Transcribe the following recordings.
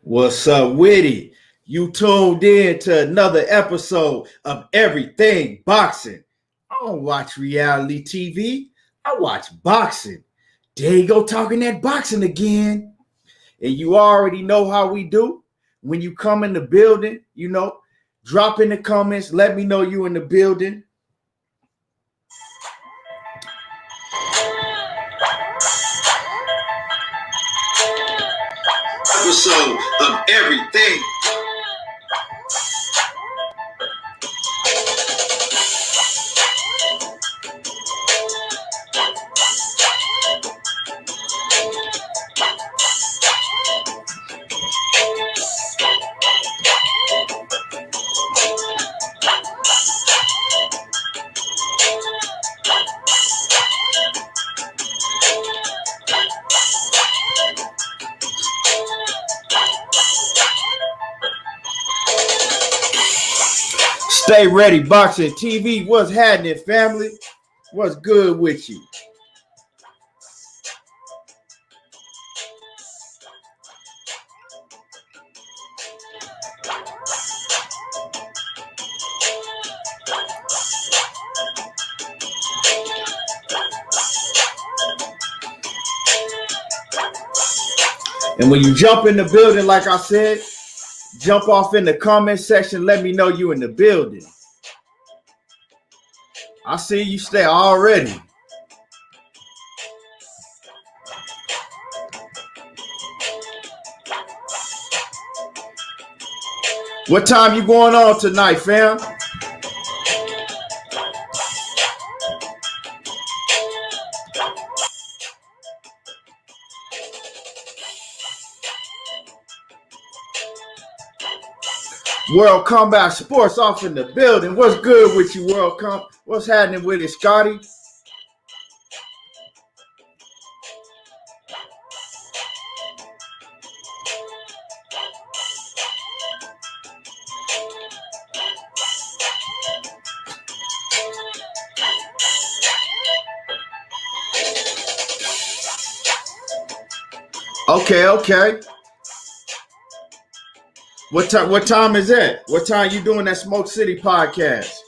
What's up with it? You tuned in to another episode of Everything Boxing. I don't watch reality TV. I watch boxing. There you go talking that boxing again. And you already know how we do. When you come in the building, drop in the comments. Let me know you in the building. Episode of Everything. Stay ready, Boxing TV. What's happening, family? What's good with you? And when you jump in the building, like I said, jump off in the comment section. Let me know you in the building. I see you stay already. What time you going on tonight, fam? World Combat Sports off in the building. What's good with you, World Combat? What's happening with it, Scotty? Okay. What time is that? What time you doing that Smoke City podcast?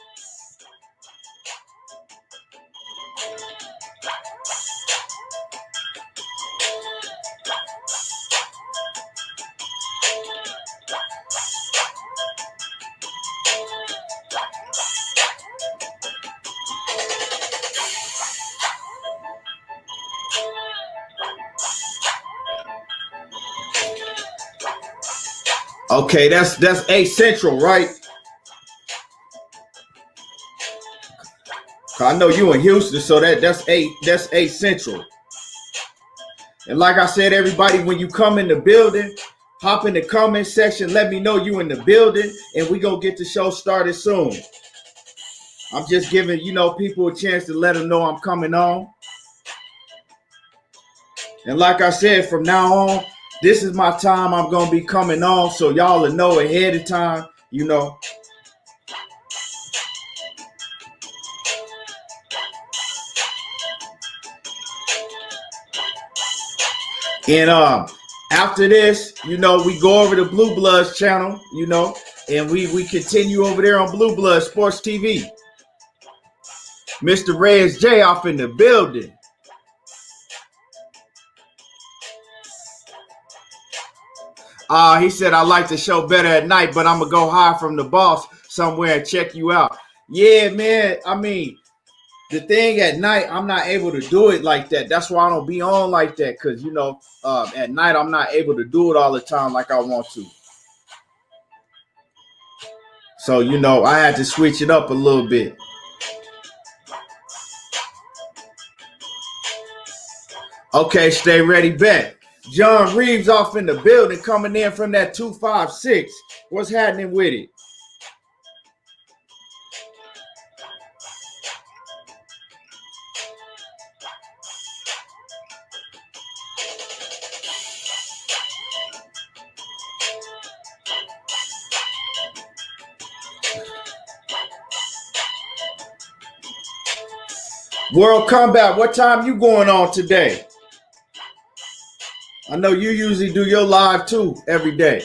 Okay, that's 8 Central, right? I know you in Houston, so that's 8 Central. And like I said, everybody, when you come in the building, hop in the comment section. Let me know you in the building, and we gonna get the show started soon. I'm just giving people a chance to let them know I'm coming on. And like I said, from now on, this is my time I'm going to be coming on, so y'all will know ahead of time, And after this, we go over to Blue Bloods channel, and we continue over there on Blue Blood Sports TV. Mr. Rez J off in the building. He said, I like the show better at night, but I'm going to go hide from the boss somewhere and check you out. Yeah, man. I mean, the thing at night, I'm not able to do it like that. That's why I don't be on like that because, at night, I'm not able to do it all the time like I want to. So, I had to switch it up a little bit. Okay, stay ready, bet. John Reeves off in the building, coming in from that 256. What's happening with it? World Combat, what time you going on today? I know you usually do your live too every day.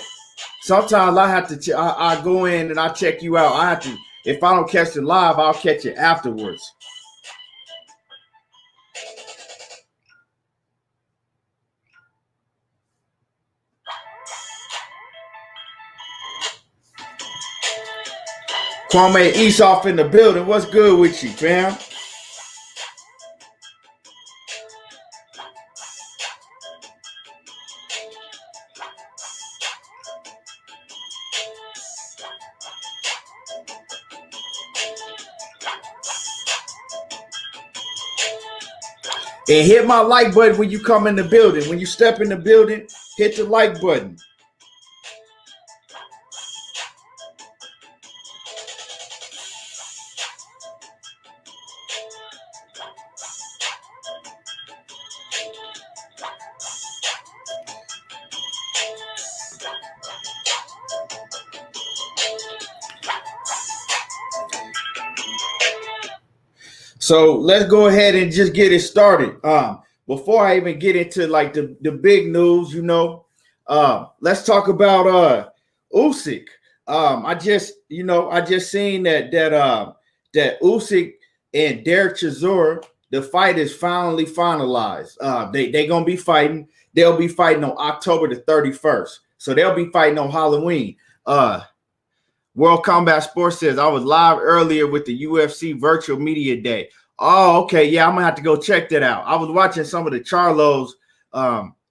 Sometimes I have to. I go in and I check you out. I have to. If I don't catch it live, I'll catch it afterwards. Kwame Esoff in the building. What's good with you, fam? And hit my like button when you come in the building. When you step in the building, hit the like button. So let's go ahead and just get it started. Before I even get into like the big news, let's talk about Usyk. I just seen that Usyk and Derek Chisora, the fight is finally finalized. They gonna be fighting. They'll be fighting on October the 31st. So they'll be fighting on Halloween. World Combat Sports says I was live earlier with the UFC Virtual Media Day. Oh, okay. Yeah, I'm gonna have to go check that out. I was watching some of the Charlos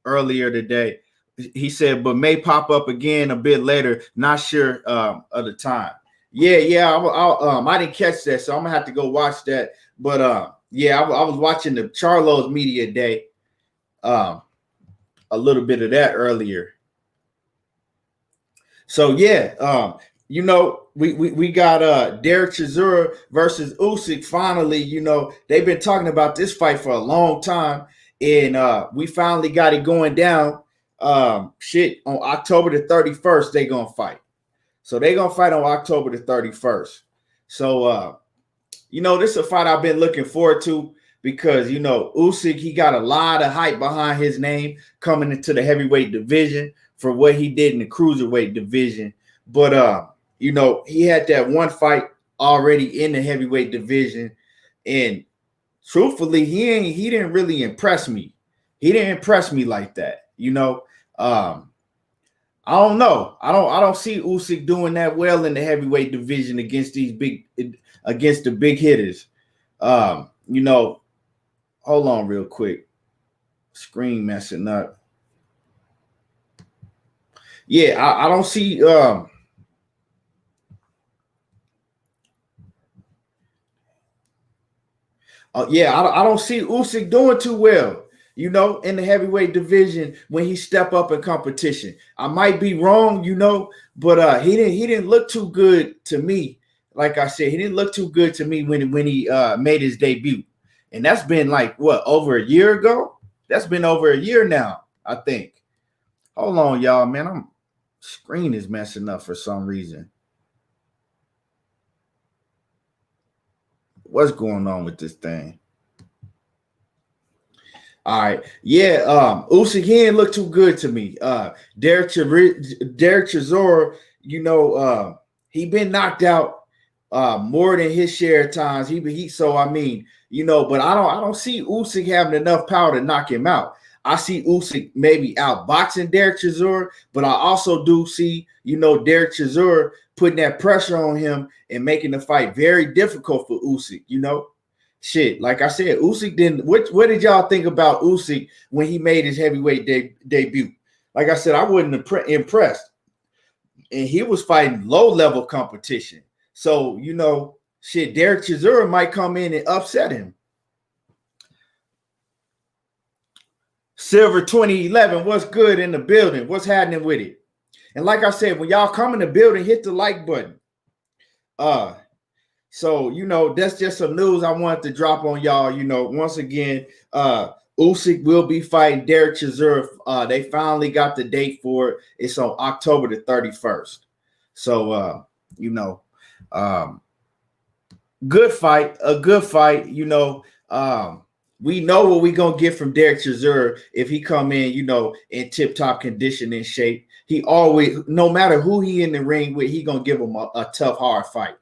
earlier today. He said, but may pop up again a bit later. Not sure of the time. Yeah. I didn't catch that, so I'm gonna have to go watch that. But I was watching the Charlos Media Day. A little bit of that earlier. So we got Derek Chisora versus Usyk. Finally, they've been talking about this fight for a long time, and we finally got it going down. On October the 31st, they're gonna fight. So they're gonna fight on October the 31st. So this is a fight I've been looking forward to because Usyk, he got a lot of hype behind his name coming into the heavyweight division for what he did in the cruiserweight division. But he had that one fight already in the heavyweight division, and truthfully, he didn't really impress me. He didn't impress me like that. I don't know. I don't see Usyk doing that well in the heavyweight division against the big hitters. Hold on real quick. Screen messing up. Yeah, I don't see I don't see Usyk doing too well, in the heavyweight division when he step up in competition. I might be wrong, but he didn't look too good to me. Like I said, he didn't look too good to me when he made his debut. And that's been over a year ago? That's been over a year now, I think. Hold on, y'all, man. Screen is messing up for some reason. What's going on with this thing? All right. Yeah, Usyk, he didn't look too good to me. Derek Chisora, he been knocked out more than his share of times. But I don't see Usyk having enough power to knock him out. I see Usyk maybe outboxing Derek Chisora, but I also do see, Derek Chisora putting that pressure on him and making the fight very difficult for Usyk, Like I said, Usyk didn't. What did y'all think about Usyk when he made his heavyweight debut? Like I said, I wasn't impressed. And he was fighting low-level competition. So, Derek Chisora might come in and upset him. Silver 2011, what's good in the building? What's happening with it? And like I said, when y'all come in the building, hit the like button. So, that's just some news I wanted to drop on y'all. Once again, Usyk will be fighting Derek Chisora. They finally got the date for it. It's on October the 31st. So, good fight, a good fight. We know what we gonna get from Derek Chisora if he come in, in tip-top condition and shape. He always, no matter who he in the ring with, he gonna give him a tough, hard fight.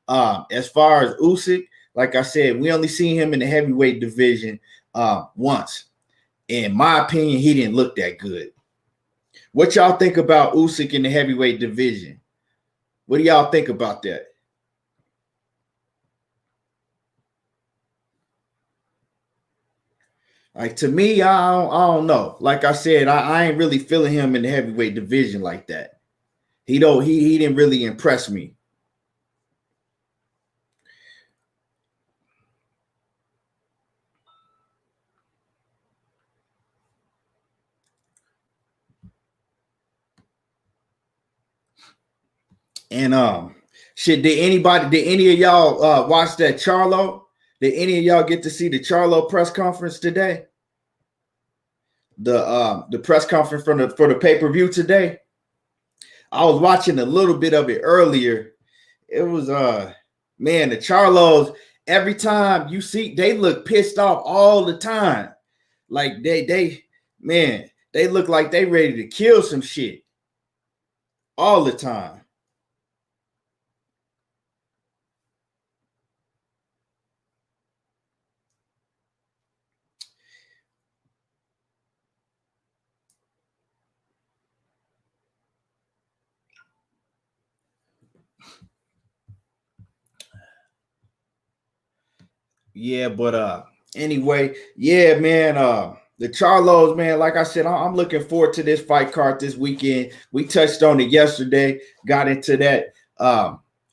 As far as Usyk, like I said, we only seen him in the heavyweight division once. In my opinion, he didn't look that good. What y'all think about Usyk in the heavyweight division? What do y'all think about that? Like, to me, I don't know. Like I said, I ain't really feeling him in the heavyweight division like that. He didn't really impress me. And did any of y'all watch that Charlo? Did any of y'all get to see the Charlo press conference today? The press conference for the pay-per-view today. I was watching a little bit of it earlier. It was man, the Charlos, every time you see, they look pissed off all the time. Like they look like they ready to kill some shit all the time. Yeah, but anyway, yeah, man. The Charlos, man, like I said, I'm looking forward to this fight card this weekend. We touched on it yesterday, got into that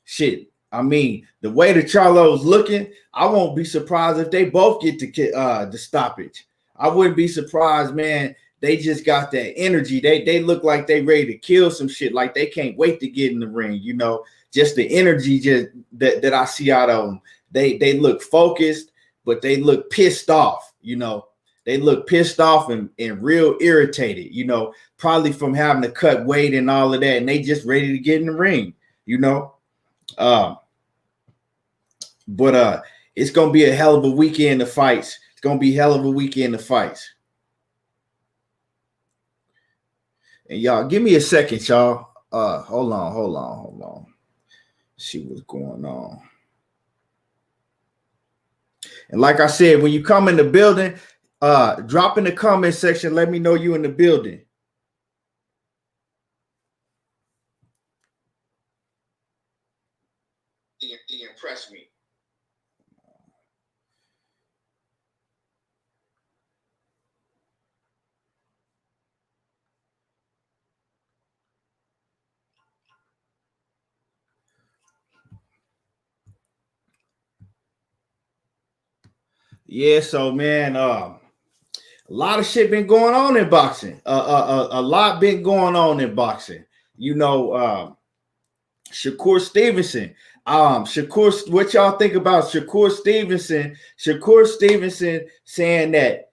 shit. I mean, the way the Charlos looking, I won't be surprised if they both get the stoppage. I wouldn't be surprised, man. They just got that energy. They look like they ready to kill some shit. Like they can't wait to get in the ring. Just the energy just that I see out of them. They look focused, but they look pissed off. They look pissed off and real irritated. Probably from having to cut weight and all of that, and they just ready to get in the ring. But it's gonna be a hell of a weekend of fights. It's gonna be a hell of a weekend of fights. And y'all, give me a second, y'all. Hold on. See what's going on. And like I said, when you come in the building, drop in the comment section. Let me know you in the building. They impress me. Yeah, so man, a lot of shit been going on in boxing. A lot been going on in boxing. Shakur Stevenson. What y'all think about Shakur Stevenson? Shakur Stevenson saying that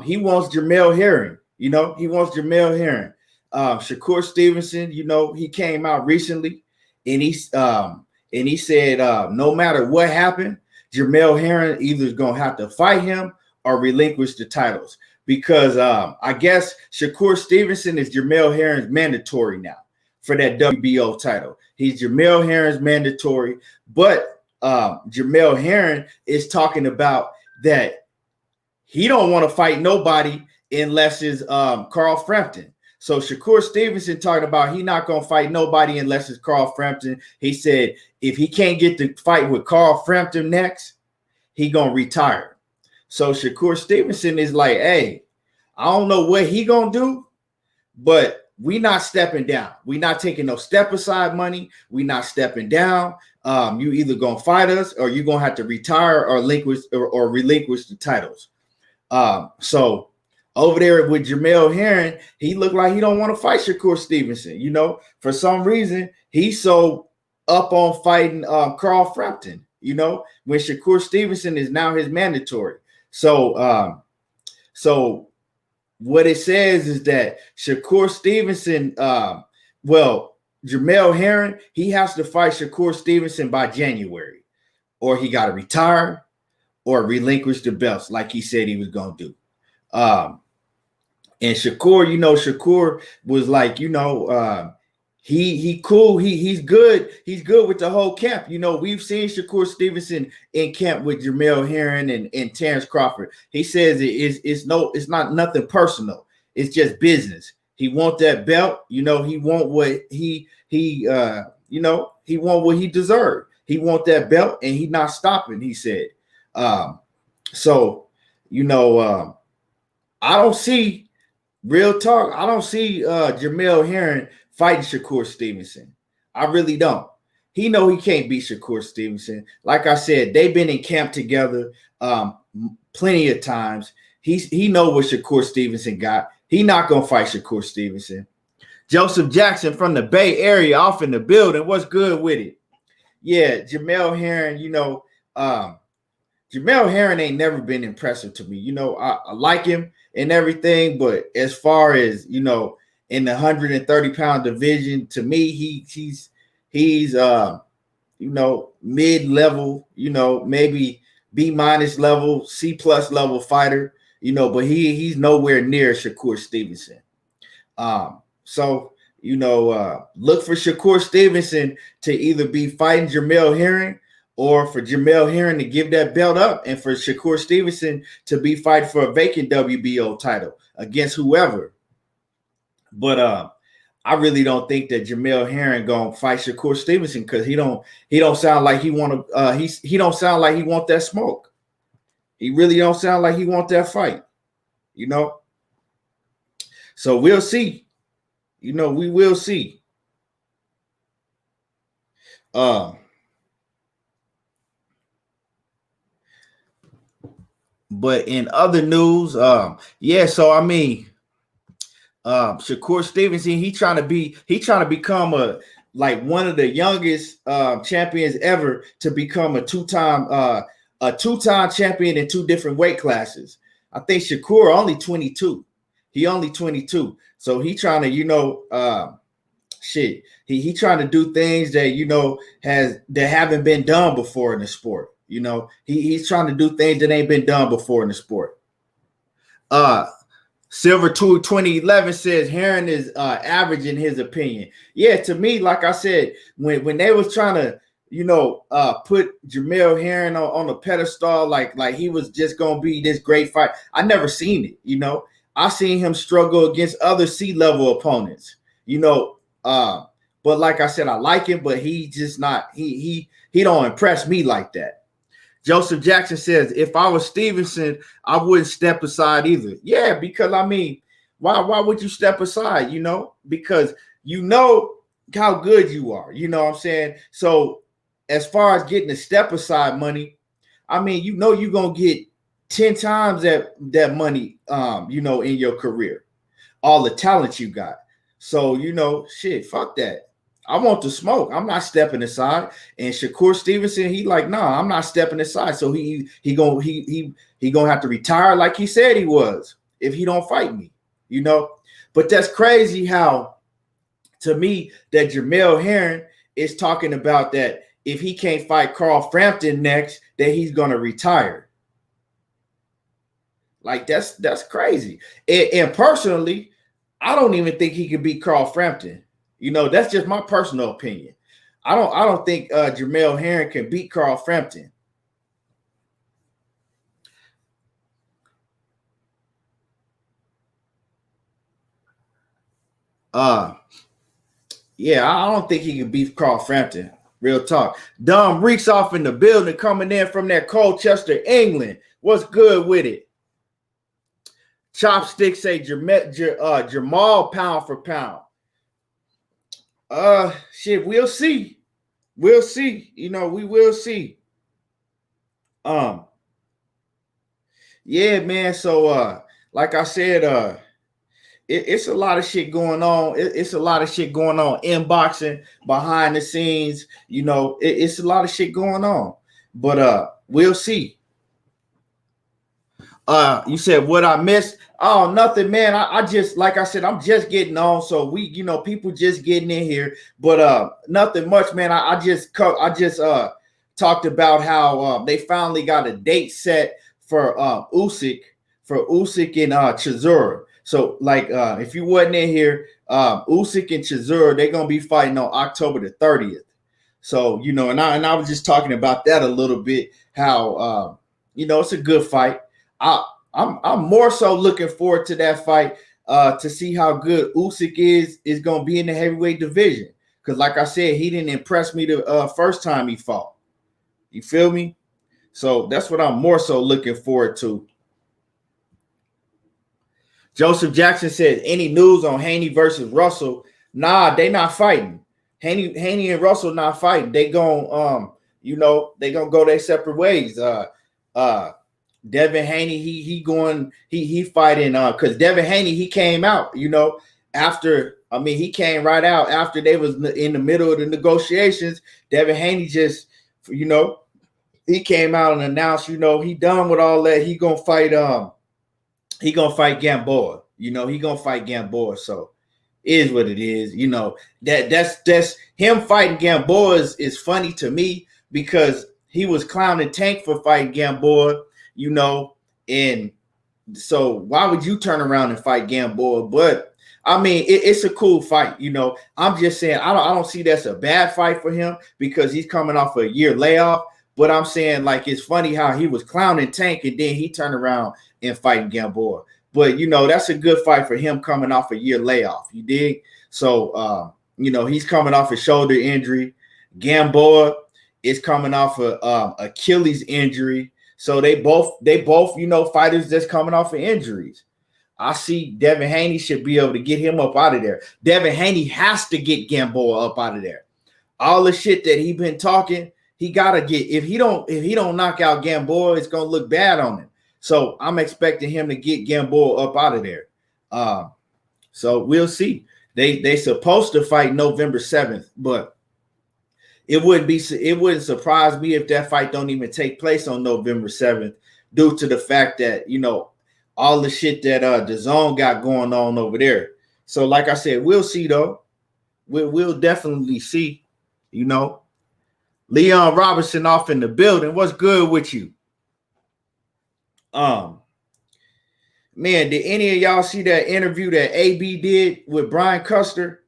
he wants Jamel Herring. He wants Jamel Herring. Shakur Stevenson, he came out recently and he said no matter what happened, Jermell Herring either is gonna have to fight him or relinquish the titles because I guess Shakur Stevenson is Jermell Herring's mandatory now for that WBO title. He's Jermell Herring's mandatory, but Jermell Herring is talking about that he don't want to fight nobody unless it's Carl Frampton. So Shakur Stevenson talking about he not going to fight nobody unless it's Carl Frampton. He said if he can't get the fight with Carl Frampton next, he going to retire. So Shakur Stevenson is like, hey, I don't know what he going to do, but we not stepping down. We not taking no step aside money. We not stepping down. You either going to fight us or you're going to have to retire or relinquish the titles. So over there with Jermell Herring, he looked like he don't want to fight Shakur Stevenson. For some reason, he's so up on fighting Carl Frampton, when Shakur Stevenson is now his mandatory. So what it says is that Shakur Stevenson, Jermell Herring, he has to fight Shakur Stevenson by January, or he got to retire, or relinquish the belts like he said he was gonna do. And Shakur, Shakur was like, he cool. He's good. He's good with the whole camp. We've seen Shakur Stevenson in camp with Jamel Herring and Terrence Crawford. He says it's not nothing personal. It's just business. He want that belt. He want what he want what he deserved. He want that belt, and he not stopping. He said. I don't see. Real talk, I don't see Jamel Herring fighting Shakur Stevenson. I really don't. He know he can't beat Shakur Stevenson. Like I said, they've been in camp together plenty of times. He know what Shakur Stevenson got. He not going to fight Shakur Stevenson. Joseph Jackson from the Bay Area off in the building. What's good with it? Yeah, Jamel Herring, Jamel Herring ain't never been impressive to me. I like him and everything, but as far as in the 130-pound division, to me, he's mid-level, maybe B- level, C+ level fighter, but he's nowhere near Shakur Stevenson. So look for Shakur Stevenson to either be fighting Jamel Herring, or for Jamel Herring to give that belt up, and for Shakur Stevenson to be fighting for a vacant WBO title against whoever. But I really don't think that Jamel Herring gonna fight Shakur Stevenson, because he don't sound like he want to. He don't sound like he want that smoke. He really don't sound like he want that fight. So we'll see. We will see. But in other news, Shakur Stevenson, he trying to become one of the youngest champions ever to become a two-time champion in two different weight classes. I think Shakur only 22. He only 22. So he trying to, he trying to do things that that haven't been done before in the sport. He's trying to do things that ain't been done before in the sport. Silver 2011 says Herring is average in his opinion. Yeah, to me, like I said, when they was trying to, put Jamel Herring on a pedestal, like he was just gonna be this great fight, I never seen it. I seen him struggle against other C-level opponents. But like I said, I like him, but he just not he don't impress me like that. Joseph Jackson says, if I was Stevenson, I wouldn't step aside either. Yeah, because why would you step aside? Because how good you are. You know what I'm saying? So as far as getting the step aside money, you're gonna get 10 times that money in your career. All the talent you got. So fuck that. I want the smoke. I'm not stepping aside. And Shakur Stevenson, he like, nah, I'm not stepping aside. So he gonna have to retire like he said he was if he don't fight me, But that's crazy how, to me, that Jamel Herring is talking about that if he can't fight Carl Frampton next, that he's gonna retire. Like that's crazy. And personally, I don't even think he could beat Carl Frampton. That's just my personal opinion. I don't think Jermell Herring can beat Carl Frampton. Yeah, I don't think he can beat Carl Frampton. Real talk. Dom Reeks off in the building, coming in from that Colchester, England. What's good with it? Chopsticks say Jermall pound for pound. We'll see. We'll see. We will see. Yeah, man. So like I said, it's a lot of shit going on. It's a lot of shit going on in boxing, behind the scenes. It's a lot of shit going on. But we'll see. You said what I missed? Oh, nothing, man. I just, like I said, I'm just getting on. So people just getting in here, but nothing much, man. I just talked about how they finally got a date set for Usyk and Chisora. So like if you wasn't in here, Usyk and Chisora, they're gonna be fighting on October the 30th. So and I was just talking about that a little bit. How it's a good fight. I'm more so looking forward to that fight to see how good Usyk is gonna be in the heavyweight division. Because like I said, he didn't impress me the first time he fought. You feel me? So that's what I'm more so looking forward to. Joseph Jackson says, any news on Haney versus Russell? Nah, they not fighting. Haney and Russell not fighting. They gon' they gonna go their separate ways. Devin Haney, he fighting because Devin Haney, he came out, after he came right out after they was in the middle of the negotiations. Devin Haney just, he came out and announced, he done with all that. He gonna fight Gamboa. He gonna fight Gamboa. So is what it is. That's him fighting Gamboa is funny to me because he was clowning Tank for fighting Gamboa, and so why would you turn around and fight Gamboa? But it's a cool fight. I'm just saying I don't see that's a bad fight for him because he's coming off a year layoff. But I'm saying, like, it's funny how he was clowning Tank and then he turned around and fighting Gamboa. But, that's a good fight for him coming off a year layoff. You dig? So, he's coming off a shoulder injury. Gamboa is coming off a Achilles injury. So they both, fighters that's coming off of injuries. I see Devin Haney should be able to get him up out of there. Devin Haney has to get Gamboa up out of there. All the shit that he been talking, he gotta get. If he don't knock out Gamboa, it's gonna look bad on him. So I'm expecting him to get Gamboa up out of there. So we'll see. They supposed to fight November 7th, but it wouldn't surprise me if that fight don't even take place on November 7th, due to the fact that all the shit that DAZN got going on over there. So like I said, we'll see though. We'll definitely see. Leon Robinson off in the building. What's good with you? Man, did any of y'all see that interview that AB did with Brian Custer?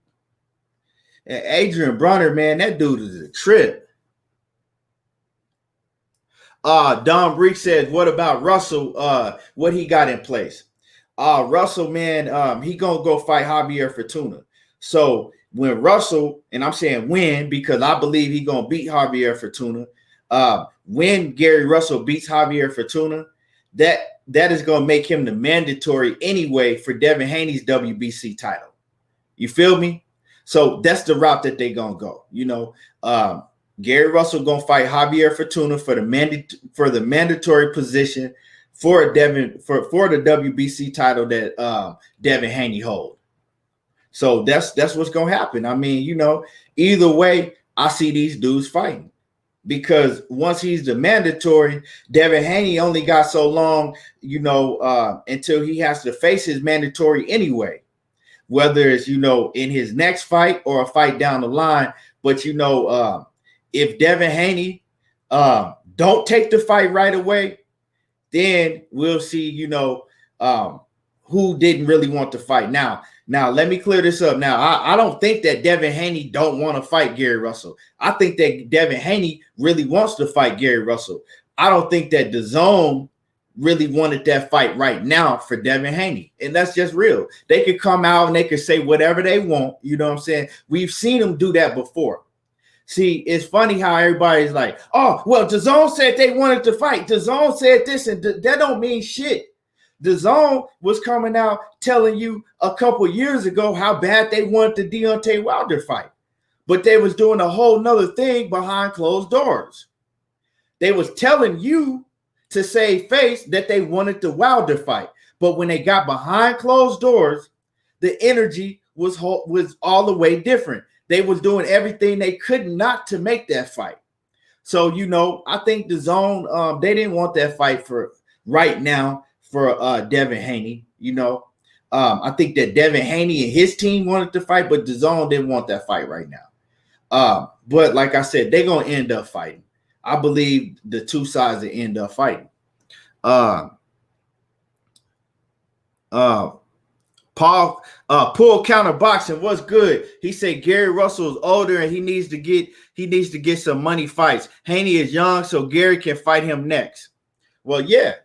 And Adrian Brunner, man, that dude is a trip. Don Breek says, what about Russell? What he got in place? Russell, man, he gonna go fight Javier Fortuna. So when Russell, and I'm saying when because I believe he's going to beat Javier Fortuna. When Gary Russell beats Javier Fortuna, that is going to make him the mandatory anyway for Devin Haney's WBC title. You feel me? So that's the route that they're going to go. Gary Russell going to fight Javier Fortuna for the mandatory position for the WBC title that Devin Haney holds. So that's what's gonna happen. Either way, I see these dudes fighting because once he's the mandatory, Devin Haney only got so long, until he has to face his mandatory anyway, whether it's in his next fight or a fight down the line. But if Devin Haney don't take the fight right away, then we'll see who didn't really want to fight. Now, let me clear this up. Now, I don't think that Devin Haney don't want to fight Gary Russell. I think that Devin Haney really wants to fight Gary Russell. I don't think that DAZN really wanted that fight right now for Devin Haney. And that's just real. They could come out and they could say whatever they want. You know what I'm saying? We've seen them do that before. See, it's funny how everybody's like, oh, well, DAZN said they wanted to fight. DAZN said this, and that don't mean shit. DAZN was coming out telling you a couple years ago how bad they wanted the Deontay Wilder fight. But they was doing a whole nother thing behind closed doors. They was telling you to save face that they wanted the Wilder fight. But when they got behind closed doors, the energy was all the way different. They was doing everything they could not to make that fight. So, I think DAZN, they didn't want that fight for right now. For Devin Haney, I think that Devin Haney and his team wanted to fight, but DAZN didn't want that fight right now. But like I said, they're gonna end up fighting. I believe the two sides that end up fighting. Uh, uh, Paul, Pull Counter Boxing, what's good? He said Gary Russell is older and he needs to get some money fights. Haney is young, so Gary can fight him next. Well, yeah.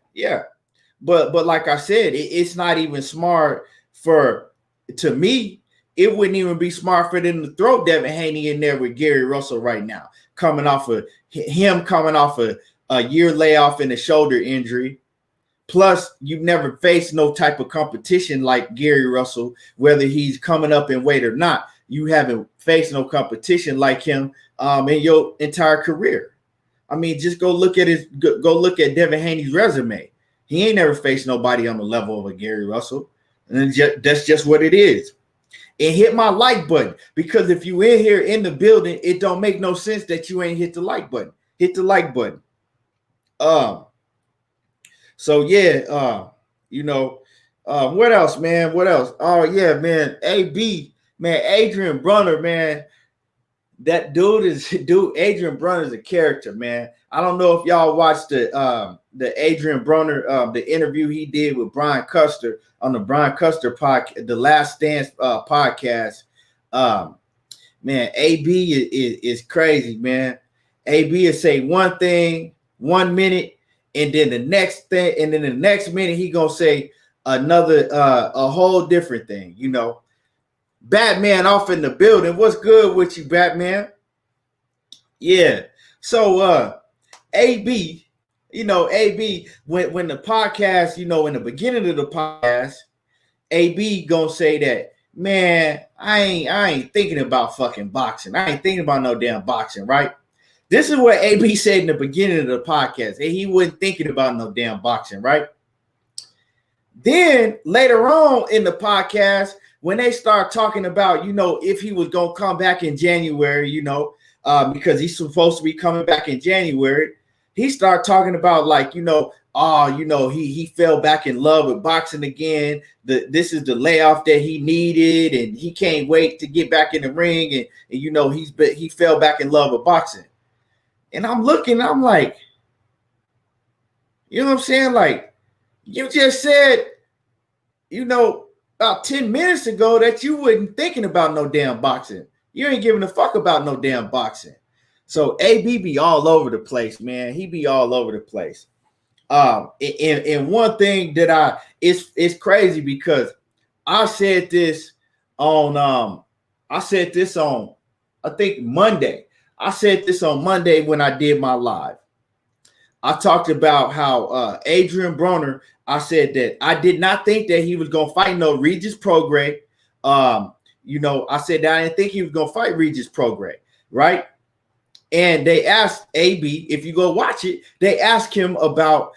But like I said, it's not even smart to me. It wouldn't even be smart for them to throw Devin Haney in there with Gary Russell right now, coming off a year layoff and a shoulder injury. Plus, you've never faced no type of competition like Gary Russell, whether he's coming up in weight or not. You haven't faced no competition like him in your entire career. I mean, just go look at Devin Haney's resume. He ain't never faced nobody on the level of a Gary Russell, and that's just what it is. And hit my like button, because if you in here in the building, it don't make no sense that you ain't hit the like button. Hit the like button. So yeah, what else, man? What else? Oh yeah, man. AB, man, Adrian Brunner, man. That Adrian Brunner is a character, man. I don't know if y'all watched the Adrian Brunner, the interview he did with Brian Custer on the Brian Custer podcast, the Last Dance podcast. Man, AB is crazy, man. AB is say one thing 1 minute, and then the next thing, and then the next minute he gonna say another a whole different thing. Batman off in the building. What's good with you, Batman? Yeah. So AB, AB, when the podcast, in the beginning of the podcast, AB gonna say that, man, I ain't thinking about fucking boxing. I ain't thinking about no damn boxing, right? This is what AB said in the beginning of the podcast. And he wasn't thinking about no damn boxing, right? Then later on in the podcast, when they start talking about, if he was going to come back in January, because he's supposed to be coming back in January, he started talking about he fell back in love with boxing again. This is the layoff that he needed, and he can't wait to get back in the ring. And he fell back in love with boxing. And I'm looking, I'm like, you know what I'm saying? Like, you just said, about 10 minutes ago that you wasn't thinking about no damn boxing. You ain't giving a fuck about no damn boxing. So AB be all over the place, man. He be all over the place. And one thing that it's crazy because I said this on I think Monday. I said this on Monday when I did my live. I talked about how Adrian Brunner, I said that I did not think that he was going to fight no Regis Prograis. I said that I didn't think he was going to fight Regis Prograis, right? And they asked AB, if you go watch it, they asked him about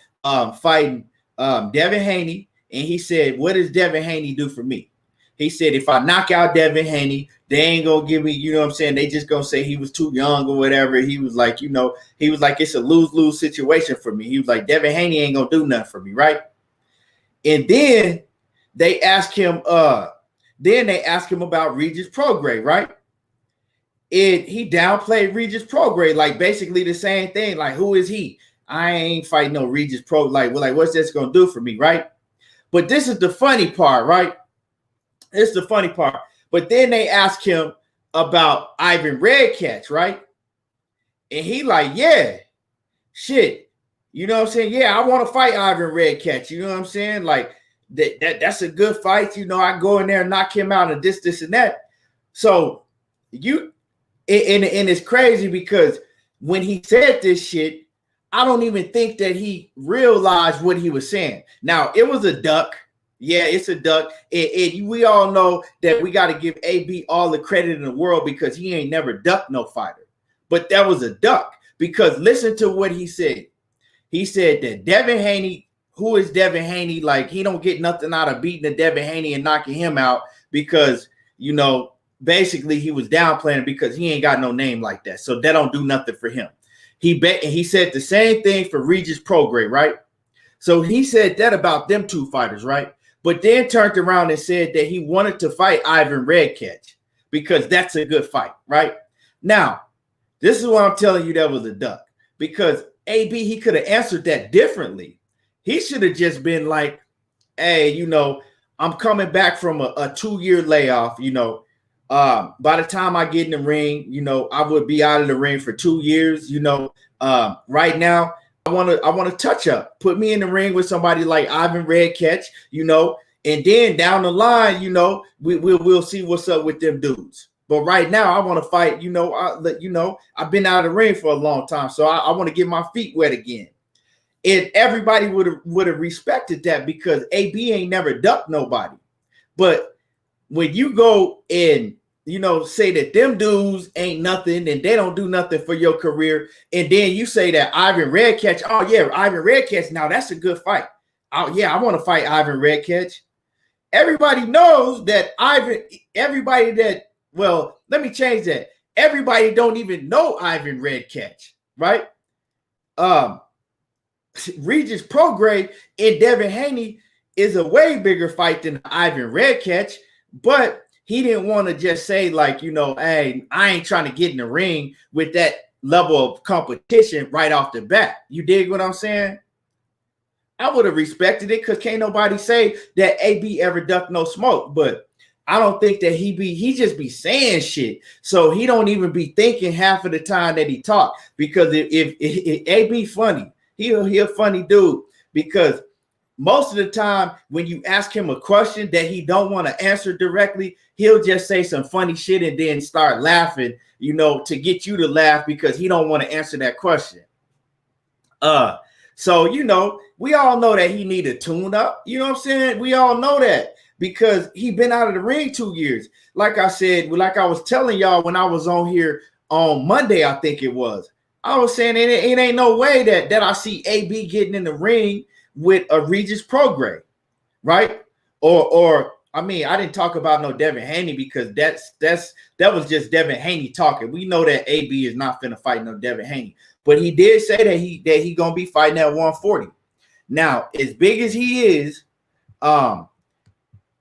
fighting Devin Haney, and he said, what does Devin Haney do for me? He said, if I knock out Devin Haney, they ain't going to give me, you know what I'm saying? They just going to say he was too young or whatever. He was like, it's a lose-lose situation for me. He was like, Devin Haney ain't going to do nothing for me, right? And then they asked him about Regis Prograis, right? And he downplayed Regis Prograis, like basically the same thing. Like, who is he? I ain't fighting no Regis Prograis. Like, what's this going to do for me, right? But this is the funny part, right? It's the funny part. But then they asked him about Ivan Redcatch, right? And he like, yeah, shit. You know what I'm saying? Yeah, I want to fight Ivan Redcatch. You know what I'm saying? Like, that's a good fight. I go in there and knock him out and this, and that. So and it's crazy because when he said this shit, I don't even think that he realized what he was saying. Now, it was a duck. Yeah, it's a duck. And we all know that we got to give AB all the credit in the world because he ain't never ducked no fighter. But that was a duck because listen to what he said. He said that Devin Haney, who is Devin Haney? Like, he don't get nothing out of beating the Devin Haney and knocking him out because, basically he was downplaying because he ain't got no name like that. So that don't do nothing for him. He said the same thing for Regis Prograis, right? So he said that about them two fighters, right? But then turned around and said that he wanted to fight Ivan Redcatch because that's a good fight, right? Now, this is what I'm telling you that was a duck because AB, he could have answered that differently. He should have just been like, hey, I'm coming back from a 2-year layoff, by the time I get in the ring, I would be out of the ring for 2 years, right now I want to touch up, put me in the ring with somebody like Ivan Redcatch, and then down the line, we'll see what's up with them dudes. But right now, I want to fight. I've been out of the ring for a long time, so I want to get my feet wet again. And everybody would have respected that because AB ain't never ducked nobody. But when you go and say that them dudes ain't nothing and they don't do nothing for your career, and then you say that Ivan Redcatch, oh yeah, Ivan Redcatch, now that's a good fight. Oh yeah, I want to fight Ivan Redcatch. Everybody knows that let me change that. Everybody don't even know Ivan Redcatch, right? Regis Prograis and Devin Haney is a way bigger fight than Ivan Redcatch, but he didn't want to just say like, hey, I ain't trying to get in the ring with that level of competition right off the bat. You dig what I'm saying? I would have respected it because can't nobody say that AB ever ducked no smoke, but I don't think that he just be saying shit. So he don't even be thinking half of the time that he talk, because if AB funny, he a funny dude, because most of the time when you ask him a question that he don't want to answer directly, he'll just say some funny shit and then start laughing, to get you to laugh because he don't want to answer that question. So, we all know that he need a tune up. You know what I'm saying? We all know that because he been out of the ring 2 years. Like I said, like I was telling y'all when I was on here on Monday, I think it was, I was saying it ain't no way that I see AB getting in the ring with a Regis Prograis, right? Or I mean, I didn't talk about no Devin Haney because that was just Devin Haney talking. We know that AB is not finna fight no Devin Haney, but he did say that he gonna be fighting at 140. Now, as big as he is, I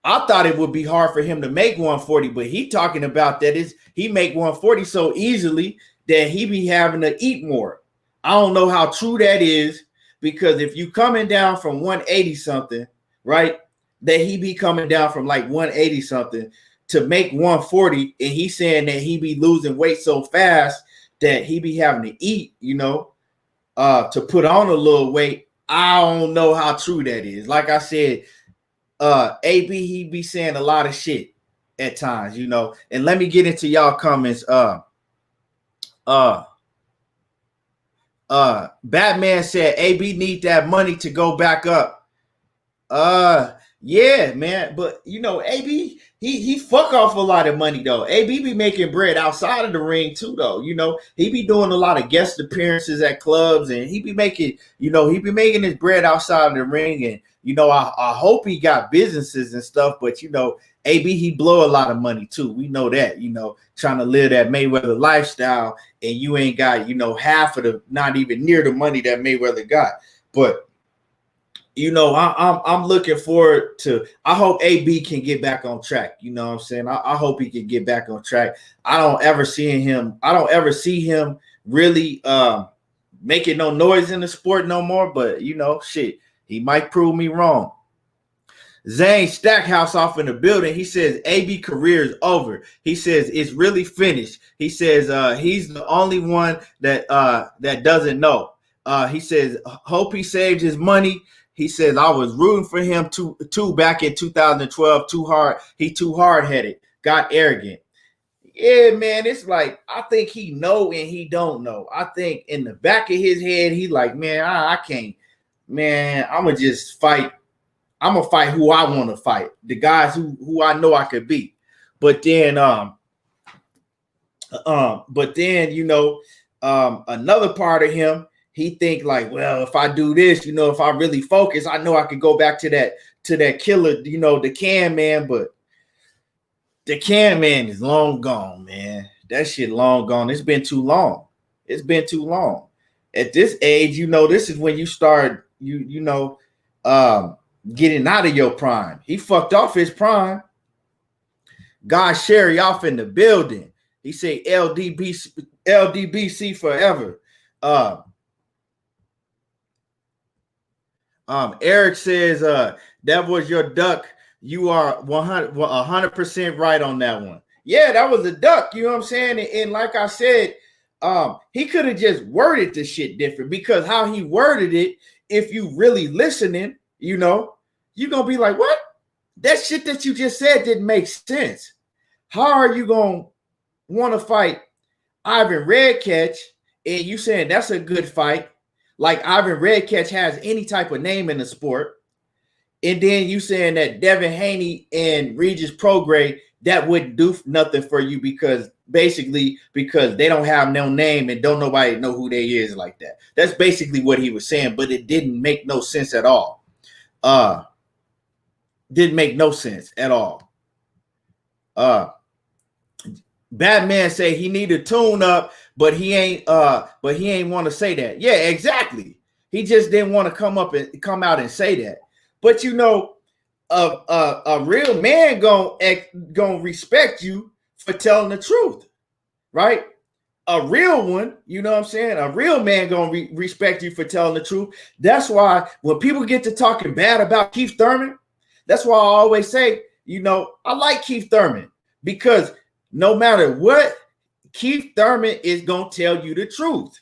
thought it would be hard for him to make 140, but he talking about that he make 140 so easily that he be having to eat more. I don't know how true that is, because if you coming down from 180 something, right, that he be coming down from like 180 something to make 140, and he's saying that he be losing weight so fast that he be having to eat, to put on a little weight. I don't know how true that is. Like I said, AB, he be saying a lot of shit at times, and let me get into y'all comments. Batman said AB need that money to go back up. Yeah, man, but AB, he fuck off a lot of money though. AB be making bread outside of the ring too, though. He be doing a lot of guest appearances at clubs, and he be making his bread outside of the ring. And I hope he got businesses and stuff, but AB, he blow a lot of money too. We know that, trying to live that Mayweather lifestyle, and you ain't got, half of the, not even near the money that Mayweather got. But I'm looking forward to, I hope AB can get back on track. You know what I'm saying? I hope he can get back on track. I don't ever see him really making no noise in the sport no more, but shit, he might prove me wrong. Zane Stackhouse off in the building. He says AB career is over. He says it's really finished. He says he's the only one that doesn't know. He says hope he saved his money. He says I was rooting for him too back in 2012. Too hard. He too hard-headed. Got arrogant. Yeah, man. It's like I think he know and he don't know. I think in the back of his head he like, man, I can't. Man, I'm gonna just fight. I'm gonna fight who I want to fight, the guys who I know I could beat. But then another part of him, he think like, well, if I do this, if I really focus, I know I could go back to that killer, the Can Man. But the Can Man is long gone, man. That shit long gone. It's been too long. It's been too long. At this age, this is when you start, getting out of your prime. He fucked off his prime. God Sherry off in the building. He said LDBC forever. Eric says, that was your duck. You are 100% right on that one. Yeah, that was a duck. You know what I'm saying? And like I said, he could have just worded the shit different, because how he worded it, if you really listening, you're going to be like, what? That shit that you just said didn't make sense. How are you going to want to fight Ivan Redcatch and you saying that's a good fight, like Ivan Redcatch has any type of name in the sport, and then you saying that Devin Haney and Regis Prograis, that wouldn't do nothing for you because they don't have no name and don't nobody know who they is like that. That's basically what he was saying, but it didn't make no sense at all. Didn't make no sense at all. Batman say he need to tune up, but he ain't want to say that. Yeah, exactly. He just didn't want to come out and say that. But a real man gonna respect you for telling the truth, right? A real one, you know what I'm saying? A real man gonna respect you for telling the truth. That's why when people get to talking bad about Keith Thurman, that's why I always say, I like Keith Thurman, because no matter what, Keith Thurman is gonna tell you the truth.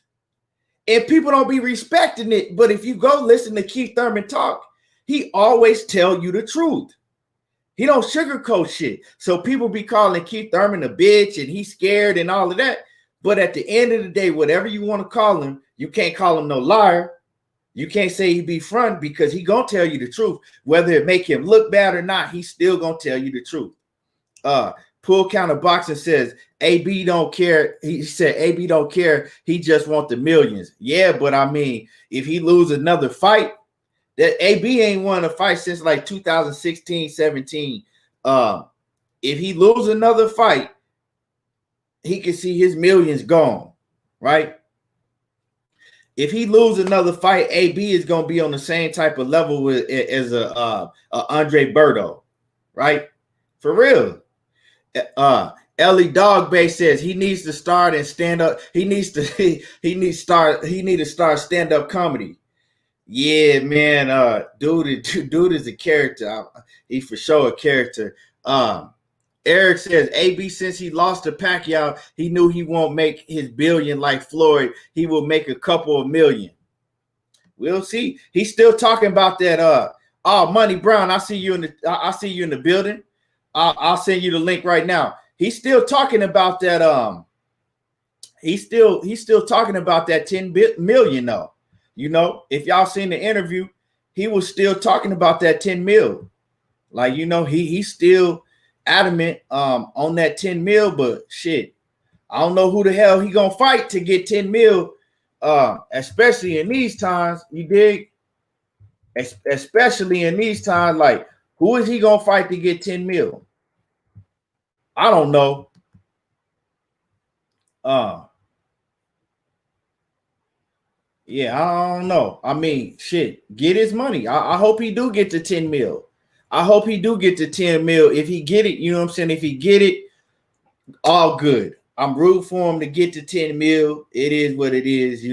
And people don't be respecting it. But if you go listen to Keith Thurman talk, he always tell you the truth. He don't sugarcoat shit. So people be calling Keith Thurman a bitch and he's scared and all of that. But at the end of the day, whatever you want to call him, you can't call him no liar. You can't say he be front, because he gonna tell you the truth. Whether it make him look bad or not, he's still gonna tell you the truth. Pool Counter Boxing says AB don't care. He said AB don't care. He just want the millions. Yeah, but I mean, if he lose another fight, that AB ain't won a fight since like 2016, 17. If he lose another fight, he can see his millions gone, right? If he lose another fight, AB is gonna be on the same type of level as a Andre Berto, right? For real. Ellie Dogbay says he needs to start and stand up. He need to start stand-up comedy. Yeah, man. Dude is a character. He for sure a character. Eric says AB, since he lost to Pacquiao, he knew he won't make his billion like Floyd. He will make a couple of million. We'll see. He's still talking about that. Money Brown. I see you in the building. I'll send you the link right now. He's still talking about that. He's still talking about that 10 million though. If y'all seen the interview, he was still talking about that 10 mil. Like, he's still adamant on that 10 mil, but shit, I don't know who the hell he gonna fight to get 10 mil, especially in these times, you dig? Especially in these times, like, who is he gonna fight to get 10 mil? I don't know. Yeah, I don't know. I mean, shit, get his money. I hope he do get to 10 mil. I hope he do get to 10 mil. If he get it, you know what I'm saying? If he get it, all good. I'm rooting for him to get to 10 mil. It is what it is,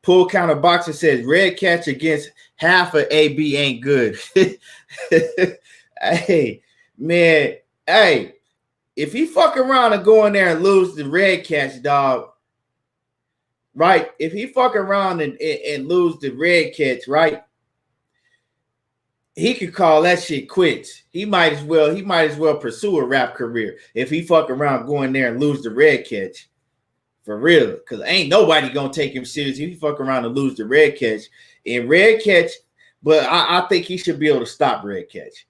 Pool Counter Boxing says Red Catch against half of AB ain't good. Hey, man. Hey, if he fuck around and go in there and lose the Red Catch, dog, right? If he fuck around and lose the Red Catch, right? He could call that shit quits. He might as well pursue a rap career if he fuck around going there and lose the Red Catch. For real. Because ain't nobody gonna take him serious if he fuck around and lose the Red Catch. And Red Catch, but I think he should be able to stop Red Catch.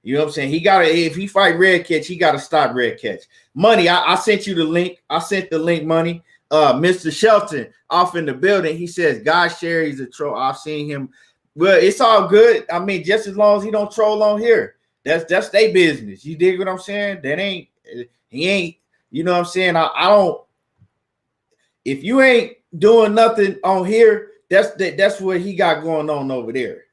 You know what I'm saying? If he fight Red Catch, he gotta stop Red Catch. Money, I sent you the link. I sent the link, Money. Mr. Shelton off in the building. He says, God Sherry's a troll. I've seen him. Well, it's all good. I mean, just as long as he don't troll on here. That's their business. You dig what I'm saying? He ain't, you know what I'm saying? I don't, if you ain't doing nothing on here, that's what he got going on over there.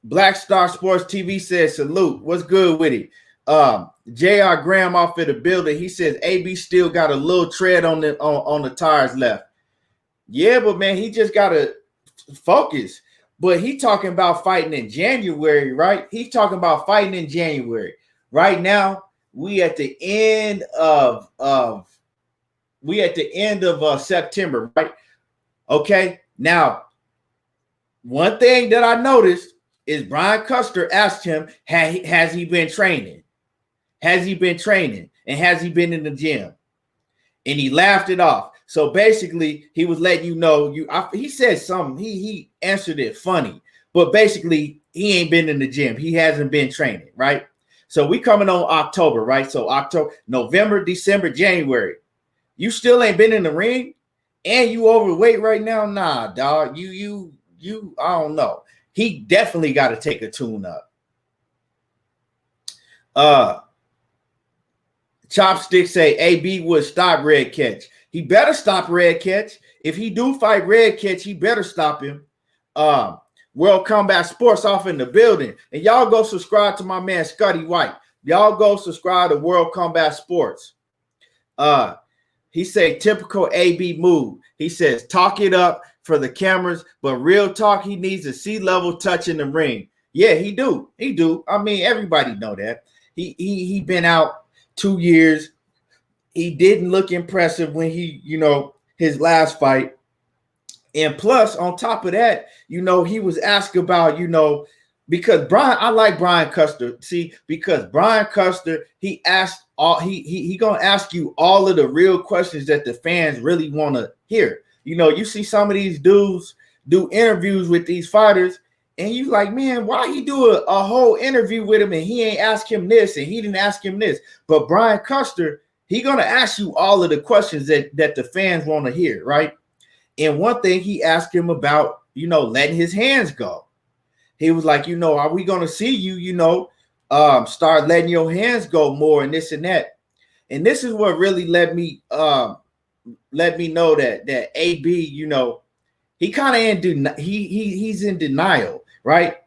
Black Star Sports TV says, salute. What's good with it? J.R. Graham off in the building. He says AB still got a little tread on the tires left. Yeah, but man, he just gotta focus. But he talking about fighting in January, right? He's talking about fighting in January. Right now, we at the end of September, right? Okay. Now, one thing that I noticed is Brian Custer asked him, has he been training? Has he been training? And has he been in the gym? And he laughed it off. So basically, he was letting you know. He said something. He answered it funny, but basically, he ain't been in the gym. He hasn't been training, right? So we coming on October, right? So October, November, December, January. You still ain't been in the ring, and you overweight right now? Nah, dog. You. I don't know. He definitely got to take a tune up. Chopsticks say AB would stop Red Catch. He better stop Red Catch. If he do fight Red Catch, he better stop him. World Combat Sports off in the building. And y'all go subscribe to my man Scotty White. Y'all go subscribe to World Combat Sports. He said typical AB move. He says talk it up for the cameras, but real talk, he needs a C-level touch in the ring. Yeah, he do. He do. I mean, everybody know that. He been out 2 years. He didn't look impressive when his last fight. And plus, on top of that, he was asked about, because I like Brian Custer. See, because Brian Custer, he gonna ask you all of the real questions that the fans really want to hear. You see some of these dudes do interviews with these fighters, and you like, man, why he do a whole interview with him and he ain't ask him this and he didn't ask him this? But Brian Custer, he gonna ask you all of the questions that the fans want to hear, right? And one thing he asked him about, letting his hands go. He was like, are we gonna see you, start letting your hands go more and this and that? And this is what really let me know that AB, he kind of he's in denial, right?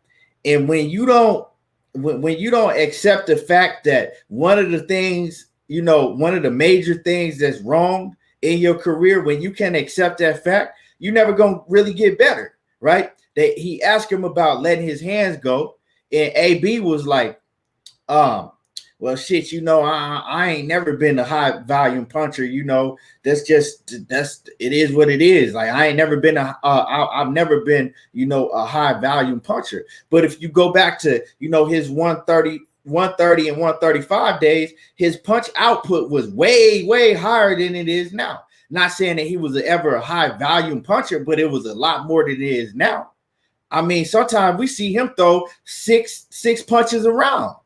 And when you don't accept the fact that one of the things, one of the major things that's wrong in your career, when you can accept that fact, you're never gonna really get better, right? That he asked him about letting his hands go, and AB was like, well, shit, I ain't never been a high volume puncher. That's it is what it is. Like I ain't never been I've never been, a high volume puncher. But if you go back to, his 130 and 135 days, his punch output was way, way higher than it is now. Not saying that he was ever a high volume puncher, but it was a lot more than it is now. I mean, sometimes we see him throw six punches around,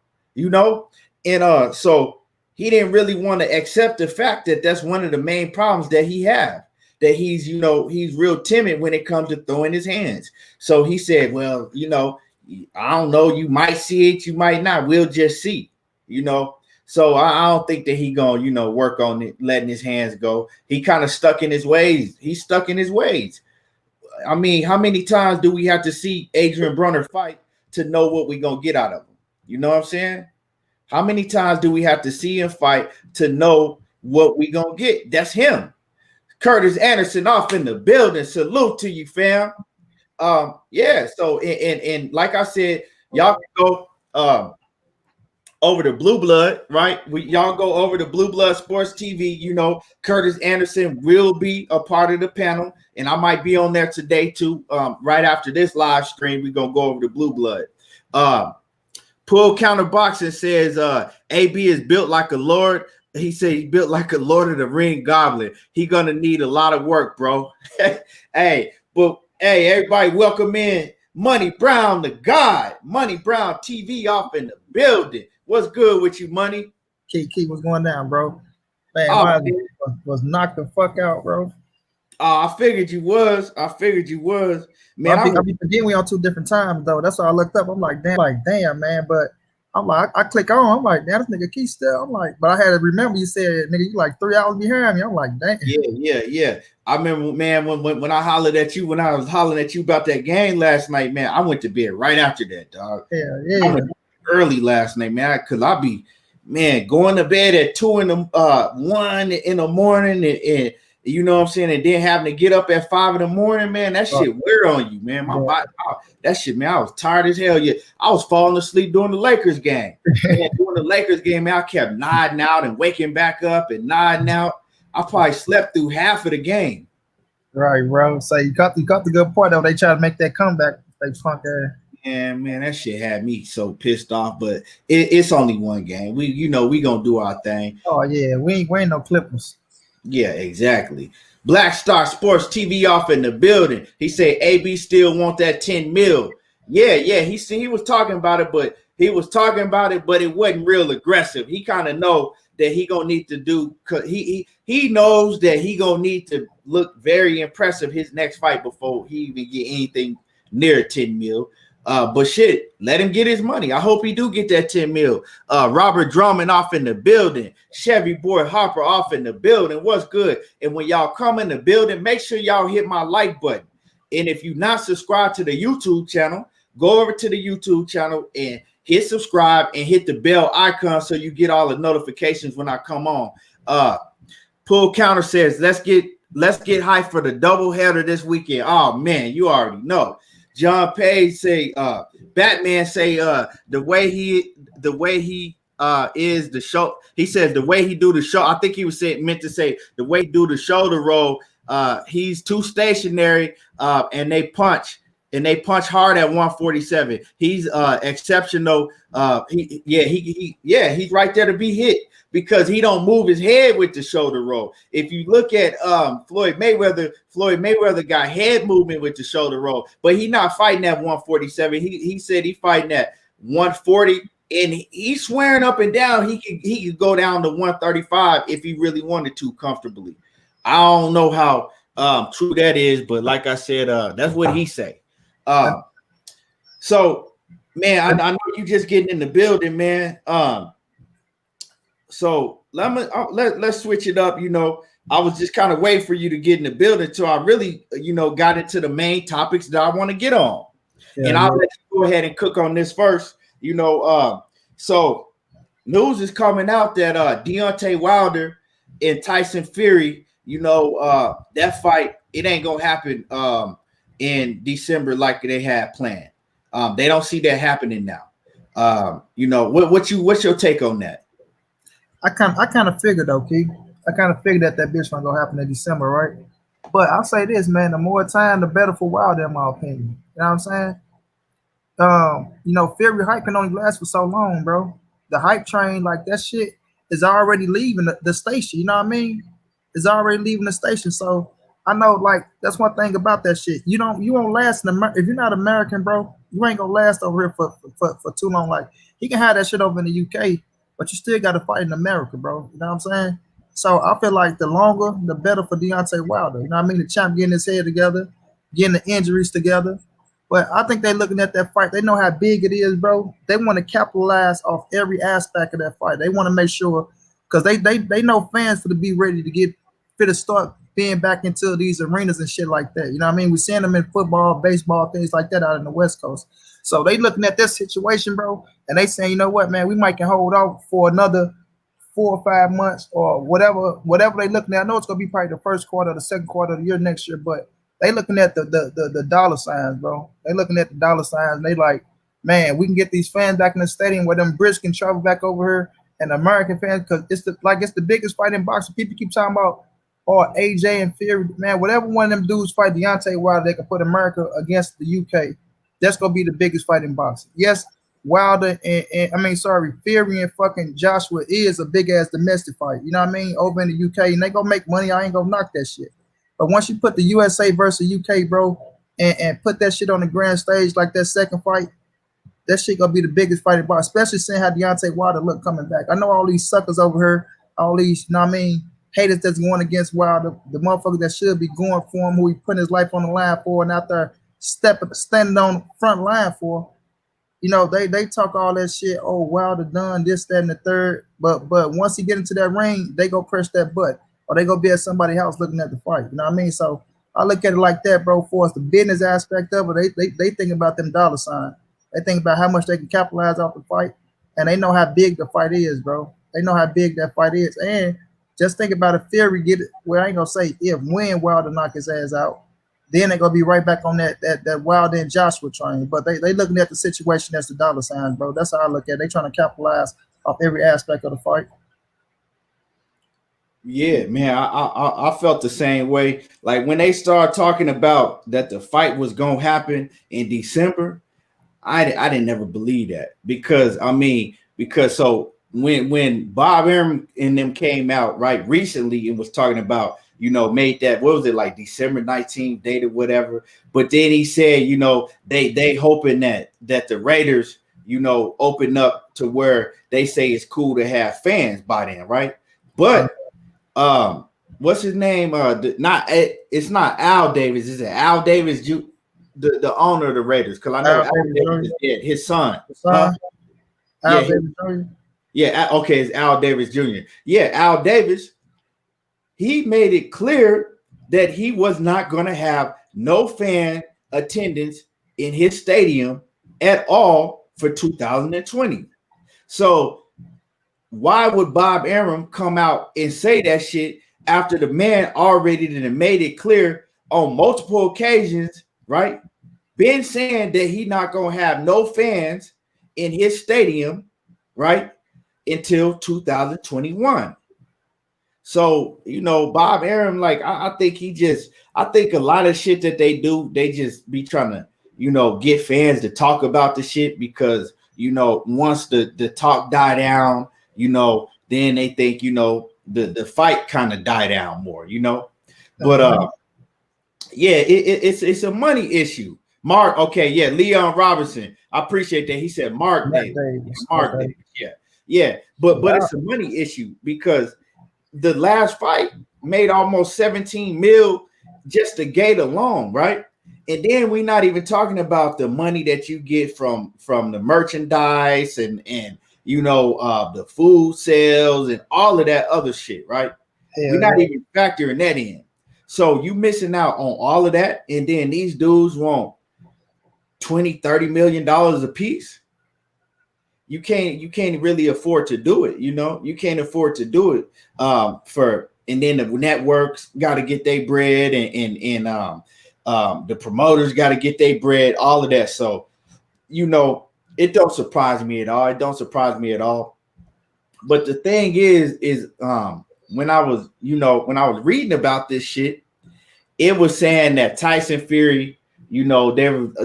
And so he didn't really want to accept the fact that that's one of the main problems that he have, that he's real timid when it comes to throwing his hands. So he said, well, I don't know, you might see it, you might not. We'll just see, So I don't think that he gonna, work on it, letting his hands go. He kind of stuck in his ways. He's stuck in his ways. I mean, how many times do we have to see Adrian Brunner fight to know what we're gonna get out of him? You know what I'm saying? How many times do we have to see him fight to know what we gonna get? That's him. Curtis Anderson off in the building. Salute to you, fam. Yeah. So and like I said, y'all can go over to Blue Blood, right? Y'all go over to Blue Blood Sports TV. Curtis Anderson will be a part of the panel, and I might be on there today too. Right after this live stream, we're gonna go over to Blue Blood. Pull Counter Boxing says AB is built like a lord. He said he's built like a Lord of the Ring goblin. He gonna need a lot of work, bro. Hey, everybody, welcome in Money Brown, the God. Money Brown TV off in the building. What's good with you, Money? Key, what's going down, bro? Man, I was knocked the fuck out, bro. I figured you was. Man, I be forgetting we on 2 different times though. That's why I looked up. I'm like, damn, man. But I'm like, I click on. I'm like, damn, this nigga Key still. I'm like, but I had to remember you said, nigga, you like 3 hours behind me. I'm like, damn. Yeah. I remember, man, when I hollered at you, when I was hollering at you about that game last night, man, I went to bed right after that, dog. Yeah. I went early last night, man, because I be, man, going to bed at 1 in the morning and You know what I'm saying? And then having to get up at 5 in the morning, man, that shit wear on you, man. My body, that shit, man, I was tired as hell. Yeah, I was falling asleep during the Lakers game. Man, during the Lakers game, man, I kept nodding out and waking back up and nodding out. I probably slept through half of the game. Right, bro. So you got the good point though. They try to make that comeback. They funk ass. And man, that shit had me so pissed off. But it's only one game. We gonna do our thing. Oh yeah, we ain't no Clippers. Yeah, exactly. Black Star Sports TV off in the building. He said AB still want that 10 mil. Yeah. He was talking about it, but it wasn't real aggressive. He kind of know that he gonna need to do, cause he knows that he gonna need to look very impressive his next fight before he even get anything near 10 mil. But shit, let him get his money. I hope he do get that 10 mil. Robert Drummond off in the building. Chevy Boy Harper off in the building. What's good? And when y'all come in the building, make sure y'all hit my like button. And if you're not subscribed to the YouTube channel, go over to the YouTube channel and hit subscribe and hit the bell icon so you get all the notifications when I come on. Pull Counter says, let's get hyped for the doubleheader this weekend. Oh man, you already know. John Page say, Batman say, the way he is the show. He says the way he do the show. I think he was meant to say the way he do the shoulder roll. He's too stationary, and they punch hard at 147. He's exceptional. He's right there to be hit because he don't move his head with the shoulder roll. If you look at Floyd Mayweather got head movement with the shoulder roll, but he's not fighting at 147. He said he fighting at 140, and he's swearing up and down he could go down to 135 if he really wanted to comfortably. I don't know how true that is, but like I said, that's what he say. So man, I know you just getting in the building, man. So let's switch it up. You know, I was just kind of waiting for you to get in the building till I really, got into the main topics that I want to get on. Yeah, and I'll let you go ahead and cook on this first. So news is coming out that Deontay Wilder and Tyson Fury, that fight, it ain't gonna happen in December like they had planned. They don't see that happening now. What's your take on that? I kind of figured though, Keith. I kind of figured that bitch wasn't gonna happen in December, right? But I'll say this, man: the more time, the better for Wilder, in my opinion. You know what I'm saying? Fury hype can only last for so long, bro. The hype train, like that shit, is already leaving the station. You know what I mean? It's already leaving the station. So I know, like, that's one thing about that shit. You won't last in America if you're not American, bro. You ain't gonna last over here for too long. Like, he can have that shit over in the UK. But you still got to fight in America, bro. You know what I'm saying? So I feel like the longer, the better for Deontay Wilder. You know what I mean? The champ getting his head together, getting the injuries together. But I think they're looking at that fight. They know how big it is, bro. They want to capitalize off every aspect of that fight. They want to make sure, because they know fans for to be ready to get fit to start being back into these arenas and shit like that. You know what I mean? We're seeing them in football, baseball, things like that out in the West Coast. So they looking at this situation, bro, and they saying, you know what, man, we might can hold off for another 4 or 5 months or whatever they looking at. I know it's gonna be probably the first quarter or the second quarter of the year next year, but they looking at the dollar signs, bro. They looking at the dollar signs, and they like, man, we can get these fans back in the stadium where them Brits can travel back over here, and American fans, because it's the biggest fight in boxing. People keep talking about, AJ and Fury, man, whatever one of them dudes fight Deontay Wilder, they can put America against the UK. That's gonna be the biggest fight in boxing. Yes, Wilder Fury and fucking Joshua is a big ass domestic fight. You know what I mean? Over in the UK, and they gonna make money. I ain't gonna knock that shit. But once you put the USA versus UK, bro, and put that shit on the grand stage like that second fight, that shit gonna be the biggest fight in boxing. Especially seeing how Deontay Wilder look coming back. I know all these suckers over here, all these, you know what I mean, haters that's going against Wilder, the motherfucker that should be going for him, who he putting his life on the line for, and out there standing on the front line for. They talk all that shit. Oh, Wilder done this, that, and the third. But once he get into that ring, they go press that butt, or they go be at somebody's house looking at the fight. You know what I mean? So I look at it like that, bro. For us, the business aspect of it, they think about them dollar signs. They think about how much they can capitalize off the fight, and they know how big the fight is, bro. They know how big that fight is, and Just think about if Fury get it. Well, I ain't gonna say if when Wilder knock his ass out, then they're gonna be right back on that Wilder and Joshua train. But they looking at the situation as the dollar signs, bro. That's how I look at it. They trying to capitalize off every aspect of the fight. Yeah, man, I felt the same way. Like when they started talking about that the fight was gonna happen in December, I didn't never believe that because so when Bob Arum and them came out right recently and was talking about made that, what was it, like December 19th date or whatever, but then he said they hoping that the Raiders open up to where they say it's cool to have fans by then, right? But what's his name? It's not Al Davis. Is it Al Davis, the owner of the Raiders? Because I know Al Davis is dead. His son. Al yeah, Davis Jr. Yeah, okay, it's Al Davis Jr. Yeah, Al Davis. He made it clear that he was not going to have no fan attendance in his stadium at all for 2020. So why would Bob Arum come out and say that shit after the man already made it clear on multiple occasions, right? Been saying that he not going to have no fans in his stadium, right, until 2021. So, Bob Arum, like, I think I think a lot of shit that they do, they just be trying to, get fans to talk about the shit because, once the talk die down, then they think, the fight kind of die down more, But yeah, it's a money issue. Mark, okay, yeah, Leon Robinson. I appreciate that. He said Mark Davis. Mark Davis, yeah. Yeah, but it's a money issue because the last fight made almost 17 mil just the gate alone, right? And then we're not even talking about the money that you get from the merchandise and the food sales and all of that other shit, right? Yeah, we're not even factoring that in. So you missing out on all of that, and then these dudes want $20-30 million a piece. You can't really afford to do it, you can't afford to do it and then the networks got to get their bread and the promoters got to get their bread, all of that. So it don't surprise me at all. But the thing is when I was reading about this shit, it was saying that Tyson Fury,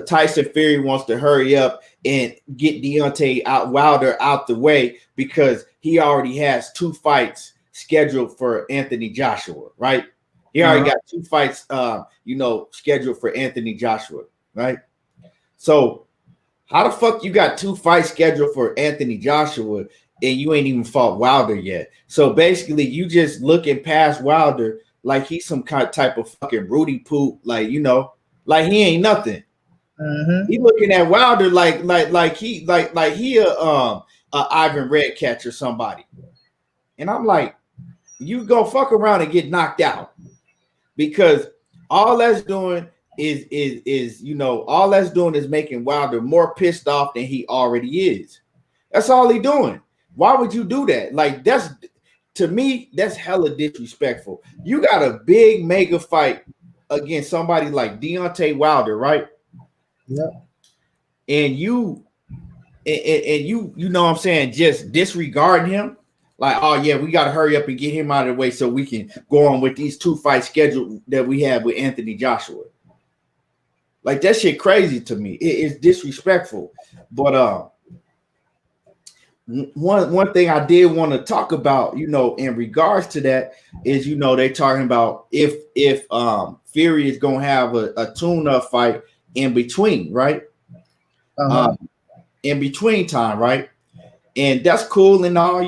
Tyson Fury wants to hurry up and get Deontay Wilder out the way because he already has 2 fights scheduled for Anthony Joshua, right? He already got 2 fights, scheduled for Anthony Joshua, right? So how the fuck you got 2 fights scheduled for Anthony Joshua and you ain't even fought Wilder yet? So basically, you just looking past Wilder like he's some kind of type of fucking Rudy poop, like like he ain't nothing. Mm-hmm. He looking at Wilder like he a Ivan Redcatch or somebody, and I'm like, you go fuck around and get knocked out because all that's doing is making Wilder more pissed off than he already is. That's all he doing. Why would you do that? Like to me, that's hella disrespectful. You got a big mega fight against somebody like Deontay Wilder, right? Yeah. And you know what I'm saying, just disregarding him. Like, oh yeah, we got to hurry up and get him out of the way so we can go on with these 2 fights scheduled that we have with Anthony Joshua. Like that shit crazy to me. It is disrespectful. But one thing I did want to talk about, in regards to that is, they're talking about if Fury is gonna have a tune-up fight in between, right? In between time, right? And that's cool and all,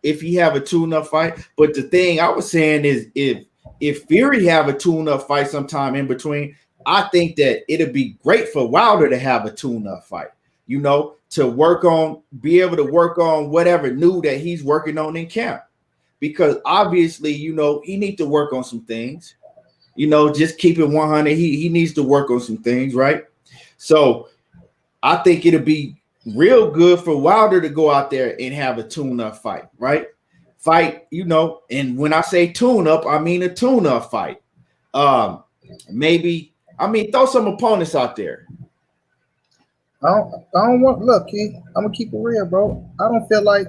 if he have a tune-up fight. But the thing I was saying is if Fury have a tune-up fight sometime in between, I think that it'd be great for Wilder to have a tune-up fight, to be able to work on whatever new that he's working on in camp. Because obviously, he needs to work on some things. Just keep it 100. He needs to work on some things, right? So I think it'll be real good for Wilder to go out there and have a tune-up fight, right? fight, you know, and when I say tune up, I mean a tune up fight. Maybe, I mean, throw some opponents out there. I don't want look, Keith. I'm gonna keep it real, bro. I don't feel like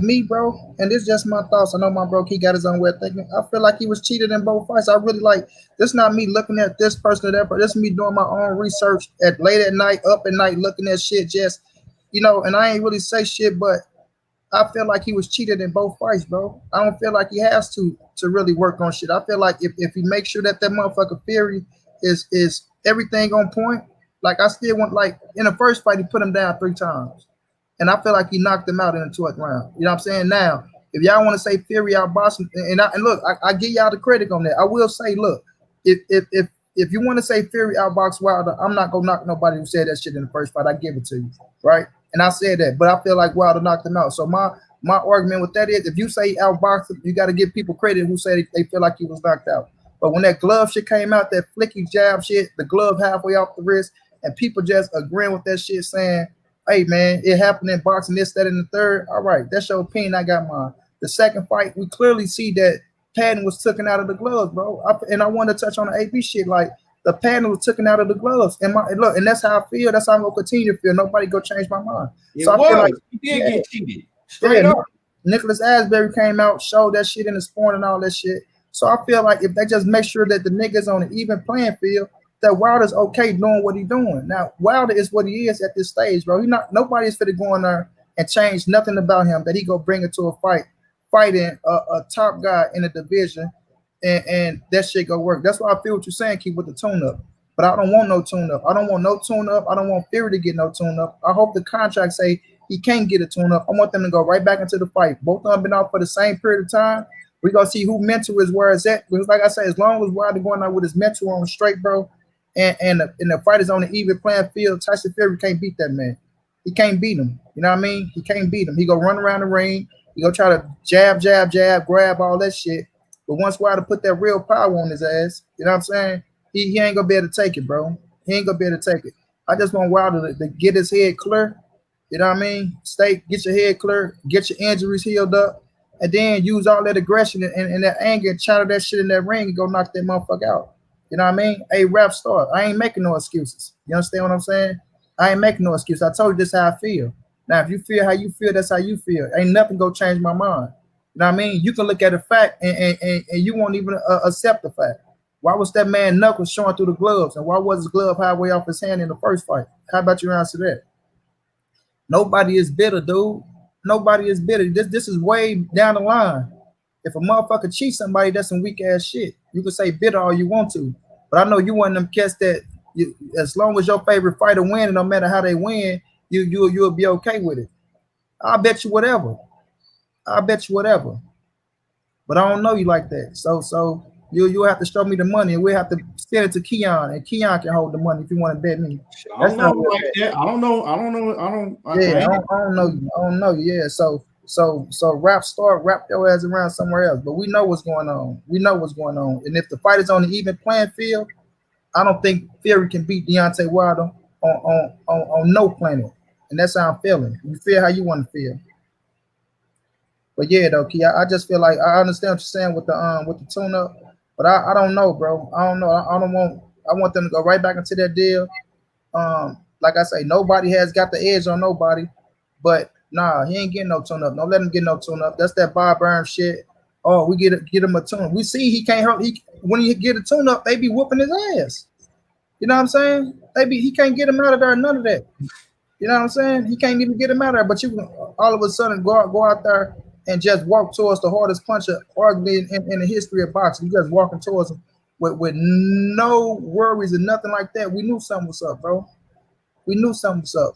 me, bro. And this is just my thoughts. I know my bro, he got his own way of thinking. I feel like he was cheated in both fights. I really like this. Not me looking at this person or that person. This is me doing my own research at late at night, up at night, looking at shit. Just and I ain't really say shit, but I feel like he was cheated in both fights, bro. I don't feel like he has to really work on shit. I feel like if he makes sure that motherfucker Fury is everything on point, like I still want, like in the first fight he put him down 3 times, and I feel like he knocked him out in the 12th round. You know what I'm saying? Now, if y'all want to say Fury outboxed him, and look, I give y'all the credit on that. I will say, look, if you want to say Fury outboxed Wilder, I'm not gonna knock nobody who said that shit in the first fight. I give it to you, right? And I said that, but I feel like Wilder knocked him out. So my argument with that is, if you say outboxed him, you got to give people credit who say they feel like he was knocked out. But when that glove shit came out, that flicky jab shit, the glove halfway off the wrist, and people just agreeing with that shit, saying, "Hey man, it happened in boxing, this, that, and the third." All right, that's your opinion. I got mine. The second fight, we clearly see that padding was taken out of the gloves, bro. And I want to touch on the AP shit, like. The padding was taken out of the gloves, and look, and that's how I feel. That's how I'm gonna continue to feel. Nobody go change my mind. So I feel like he did get cheated. Straight up. Nicholas Asbury came out, showed that shit in the sport and all that shit. So I feel like if they just make sure that the niggas on an even playing field, that Wilder's okay doing what he's doing. Now Wilder is what he is at this stage, bro. Nobody's fit to go in there and change nothing about him that he go bring it to a fight, fighting a top guy in the division. And that shit go work. That's why I feel what you're saying, Keep, with the tune-up. But I don't want no tune-up. I don't want no tune-up. I don't want Fury to get no tune-up. I hope the contract say he can't get a tune-up. I want them to go right back into the fight. Both of them been out for the same period of time. We're going to see who mental is where it's at. Because like I said, as long as Wilder going out with his mental on straight, bro, and the fight is on the even playing field, Tyson Fury can't beat that man. He can't beat him. You know what I mean? He can't beat him. He go run around the ring. He go try to jab, grab all that shit. But once Wilder put that real power on his ass, you know what I'm saying? He ain't gonna be able to take it, bro. He ain't gonna be able to take it. I just want Wilder to get his head clear. You know what I mean? Get your head clear, get your injuries healed up, and then use all that aggression and that anger and chatter that shit in that ring and go knock that motherfucker out. You know what I mean? Hey, rap star, I ain't making no excuses. You understand what I'm saying? I ain't making no excuses. I told you this how I feel. Now, if you feel how you feel, that's how you feel. Ain't nothing gonna change my mind. You know what I mean? You can look at a fact and you won't even accept the fact. Why was that man knuckles showing through the gloves? And why was his glove halfway off his hand in the first fight? How about you answer that? Nobody is bitter, dude. Nobody is bitter. This is way down the line. If a motherfucker cheats somebody, that's some weak ass shit. You can say bitter all you want to. But I know you one of them cats that as long as your favorite fighter win, and no matter how they win, you'll be okay with it. I'll bet you whatever. But I don't know you like that. So you'll have to show me the money, and we'll have to send it to Keon, and Keon can hold the money if you want to bet me. I don't know like that. I don't know. I don't know. Yeah. So rap your ass around somewhere else. But we know what's going on. And if the fight is on the even playing field, I don't think Fury can beat Deontay Wilder on no planet. And that's how I'm feeling. You feel how you want to feel. But yeah, though, Key, I just feel like I understand what you're saying with the tune-up, but I don't know, bro. I don't know. I want them to go right back into that deal. Like I say, nobody has got the edge on nobody, but nah, he ain't getting no tune-up. Don't let him get no tune-up. That's that Bob Burns shit. Oh, we get him a tune. We see he can't hurt. When he get a tune-up, they be whooping his ass. You know what I'm saying? He can't get him out of there. None of that. You know what I'm saying? He can't even get him out of there. But you can all of a sudden go out there and just walk towards the hardest puncher arguably in the history of boxing. You just walking towards him with no worries and nothing like that. We knew something was up, bro. We knew something was up.